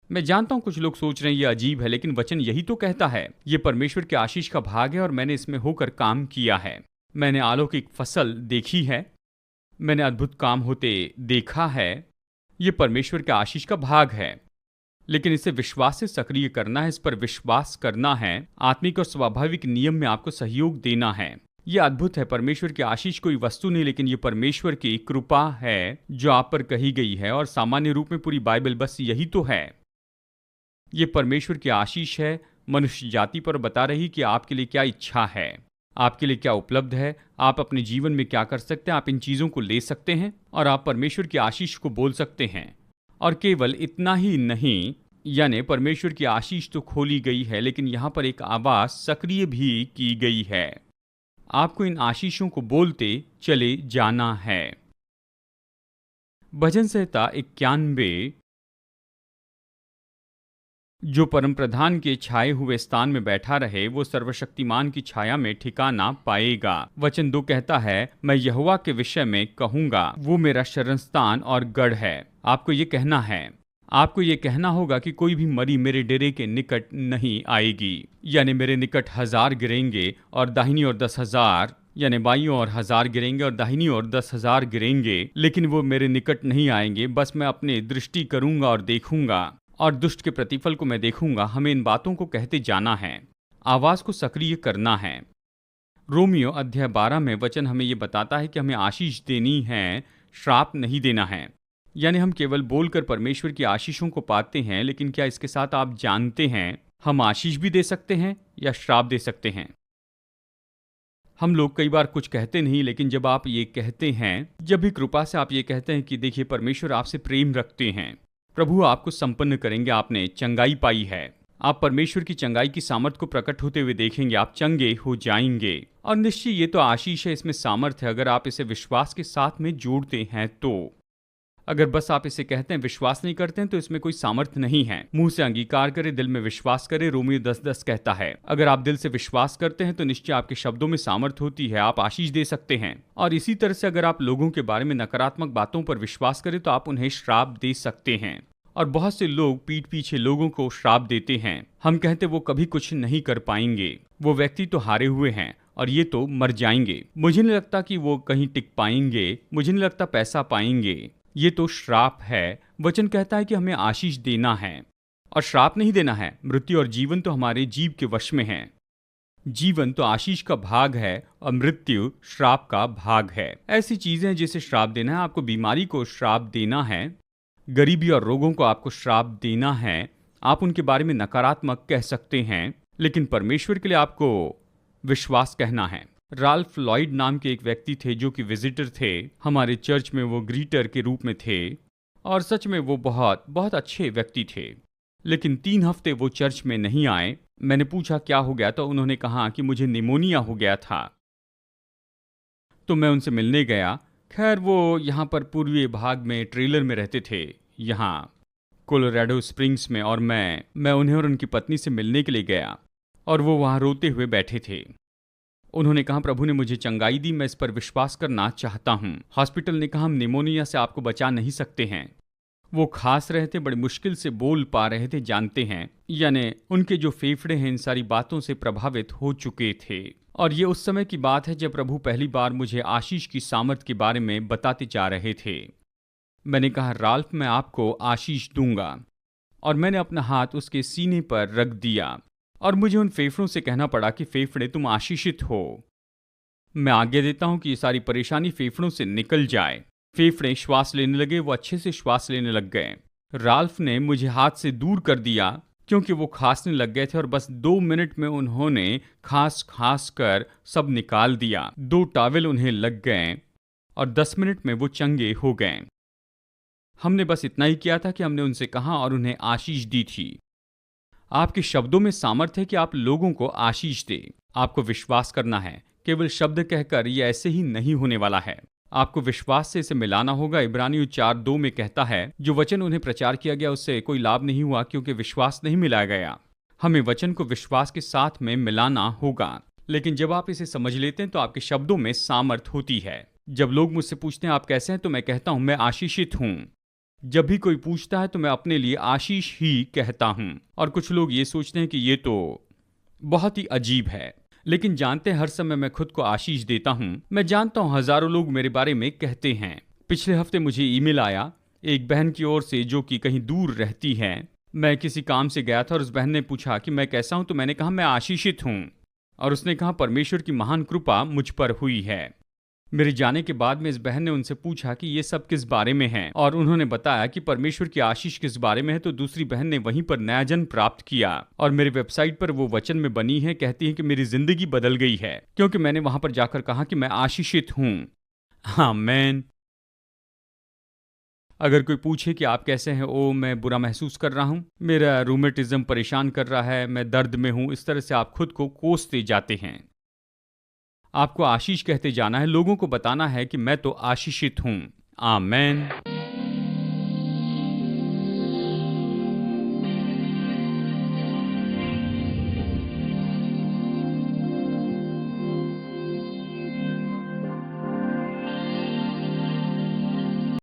मैं जानता हूं कुछ लोग सोच रहे हैं ये अजीब है, लेकिन वचन यही तो कहता है। ये परमेश्वर के आशीष का भाग है, और मैंने इसमें होकर काम किया है। मैंने अलौकिक फसल देखी है। मैंने अद्भुत काम होते देखा है। ये परमेश्वर के आशीष का भाग है, लेकिन इसे विश्वास से सक्रिय करना है। इस पर विश्वास करना है। आत्मिक और स्वाभाविक नियम में आपको सहयोग देना है। ये अद्भुत है। परमेश्वर की आशीष कोई वस्तु नहीं, लेकिन ये परमेश्वर की कृपा है जो आप पर कही गई है, और सामान्य रूप में पूरी बाइबल बस यही तो है। ये परमेश्वर की आशीष है मनुष्य जाति पर, बता रही कि आपके लिए क्या इच्छा है, आपके लिए क्या उपलब्ध है, आप अपने जीवन में क्या कर सकते हैं। आप इन चीज़ों को ले सकते हैं और आप परमेश्वर की आशीष को बोल सकते हैं। और केवल इतना ही नहीं, यानी परमेश्वर की आशीष तो खोली गई है, लेकिन यहाँ पर एक आवाज़ सक्रिय भी की गई है। आपको इन आशीषों को बोलते चले जाना है। भजन संहिता 91, जो परम प्रधान के छाए हुए स्थान में बैठा रहे, वो सर्वशक्तिमान की छाया में ठिकाना पाएगा। वचन 2 कहता है, मैं यहोवा के विषय में कहूंगा, वो मेरा शरण स्थान और गढ़ है। आपको ये कहना है, आपको ये कहना होगा कि कोई भी मरी मेरे डेरे के निकट नहीं आएगी। यानी मेरे निकट 1000 गिरेंगे और दाहिनी ओर 10,000, यानी बाईं ओर 1000 गिरेंगे और दाहिनी ओर 10,000 गिरेंगे, लेकिन वो मेरे निकट नहीं आएंगे। बस मैं अपनी दृष्टि करूंगा और देखूंगा, और दुष्ट के प्रतिफल को मैं देखूंगा। हमें इन बातों को कहते जाना है, आवाज को सक्रिय करना है। रोमियो अध्याय 12 में वचन हमें ये बताता है कि हमें आशीष देनी है, श्राप नहीं देना है। यानी हम केवल बोलकर परमेश्वर की आशीषों को पाते हैं, लेकिन क्या इसके साथ आप जानते हैं हम आशीष भी दे सकते हैं या श्राप दे सकते हैं? हम लोग कई बार कुछ कहते नहीं, लेकिन जब आप ये कहते हैं, जब भी कृपा से आप ये कहते हैं कि देखिए परमेश्वर आपसे प्रेम रखते हैं, प्रभु आपको संपन्न करेंगे, आपने चंगाई पाई है, आप परमेश्वर की चंगाई की सामर्थ को प्रकट होते हुए देखेंगे, आप चंगे हो जाएंगे। और निश्चय ये तो आशीष है, इसमें सामर्थ है अगर आप इसे विश्वास के साथ में जोड़ते हैं तो। अगर बस आप इसे कहते हैं, विश्वास नहीं करते हैं, तो इसमें कोई सामर्थ नहीं है। मुंह से अंगीकार करे, दिल में विश्वास करे, रोमियो 10:10 कहता है। अगर आप दिल से विश्वास करते हैं तो निश्चय आपके शब्दों में सामर्थ होती है, आप आशीष दे सकते हैं। और इसी तरह से अगर आप लोगों के बारे में नकारात्मक बातों पर विश्वास करें तो आप उन्हें श्राप दे सकते हैं। और बहुत से लोग पीठ पीछे लोगों को श्राप देते हैं। हम कहते वो कभी कुछ नहीं कर पाएंगे, वो व्यक्ति तो हारे हुए हैं और ये तो मर जाएंगे, मुझे नहीं लगता कि वो कहीं टिक पाएंगे, मुझे नहीं लगता पैसा पाएंगे। ये तो श्राप है। वचन कहता है कि हमें आशीष देना है और श्राप नहीं देना है। मृत्यु और जीवन तो हमारे जीव के वश में है। जीवन तो आशीष का भाग है और मृत्यु श्राप का भाग है। ऐसी चीजें हैं जिसे श्राप देना है। आपको बीमारी को श्राप देना है, गरीबी और रोगों को आपको श्राप देना है। आप उनके बारे में नकारात्मक कह सकते हैं, लेकिन परमेश्वर के लिए आपको विश्वास कहना है। राल्फ लॉयड नाम के एक व्यक्ति थे जो कि विजिटर थे हमारे चर्च में, वो ग्रीटर के रूप में थे और सच में वो बहुत बहुत अच्छे व्यक्ति थे। लेकिन 3 हफ्ते वो चर्च में नहीं आए। मैंने पूछा क्या हो गया, तो उन्होंने कहा कि मुझे निमोनिया हो गया था। तो मैं उनसे मिलने गया। खैर वो यहाँ पर पूर्वी भाग में ट्रेलर में रहते थे, यहाँ कोलोराडो स्प्रिंग्स में, और मैं उन्हें और उनकी पत्नी से मिलने के लिए गया और वो वहाँ रोते हुए बैठे थे। उन्होंने कहा प्रभु ने मुझे चंगाई दी, मैं इस पर विश्वास करना चाहता हूँ। हॉस्पिटल ने कहा हम निमोनिया से आपको बचा नहीं सकते हैं। वो खांस रहे थे, बड़ी मुश्किल से बोल पा रहे थे, जानते हैं, यानी उनके जो फेफड़े हैं इन सारी बातों से प्रभावित हो चुके थे। और ये उस समय की बात है जब प्रभु पहली बार मुझे आशीष की सामर्थ के बारे में बताते जा रहे थे। मैंने कहा राल्फ मैं आपको आशीष दूंगा, और मैंने अपना हाथ उसके सीने पर रख दिया और मुझे उन फेफड़ों से कहना पड़ा कि फेफड़े तुम आशीषित हो। मैं आज्ञा देता हूं कि ये सारी परेशानी फेफड़ों से निकल जाए। फेफड़े श्वास लेने लगे, वो अच्छे से श्वास लेने लग गए। राल्फ ने मुझे हाथ से दूर कर दिया क्योंकि वो खांसने लग गए थे और बस 2 मिनट में उन्होंने खांस कर सब निकाल दिया। 2 टॉवेल उन्हें लग गए और 10 मिनट में वो चंगे हो गए। हमने बस इतना ही किया था कि हमने उनसे कहा और उन्हें आशीष दी थी। आपके शब्दों में सामर्थ्य है कि आप लोगों को आशीष दें। आपको विश्वास करना है, केवल शब्द कहकर ये ऐसे ही नहीं होने वाला है। आपको विश्वास से इसे मिलाना होगा। इब्रानियों 4:2 में कहता है जो वचन उन्हें प्रचार किया गया उससे कोई लाभ नहीं हुआ क्योंकि विश्वास नहीं मिलाया गया। हमें वचन को विश्वास के साथ में मिलाना होगा। लेकिन जब आप इसे समझ लेते हैं तो आपके शब्दों में सामर्थ होती है। जब लोग मुझसे पूछते हैं आप कैसे हैं, तो मैं कहता हूं मैं आशीषित हूं। जब भी कोई पूछता है तो मैं अपने लिए आशीष ही कहता हूं। और कुछ लोग ये सोचते हैं कि ये तो बहुत ही अजीब है, लेकिन जानते हैं हर समय मैं खुद को आशीष देता हूं। मैं जानता हूं हजारों लोग मेरे बारे में कहते हैं। पिछले हफ्ते मुझे ईमेल आया एक बहन की ओर से जो कि कहीं दूर रहती है। मैं किसी काम से गया था और उस बहन ने पूछा कि मैं कैसा हूं, तो मैंने कहा मैं आशीषित हूं। और उसने कहा, परमेश्वर की महान कृपा मुझ पर हुई है। मेरे जाने के बाद में इस बहन ने उनसे पूछा कि ये सब किस बारे में है, और उन्होंने बताया कि परमेश्वर की आशीष किस बारे में है। तो दूसरी बहन ने वहीं पर नया जन्म प्राप्त किया और मेरे वेबसाइट पर वो वचन में बनी है। कहती है कि मेरी जिंदगी बदल गई है क्योंकि मैंने वहां पर जाकर कहा कि मैं आशीषित हूं। आमीन। अगर कोई पूछे कि आप कैसे हैं, ओ मैं बुरा महसूस कर रहा हूं, मेरा रूमेटिज्म परेशान कर रहा है, मैं दर्द में हूं, इस तरह से आप खुद को कोसते जाते हैं। आपको आशीष कहते जाना है, लोगों को बताना है कि मैं तो आशीषित हूं। आमीन।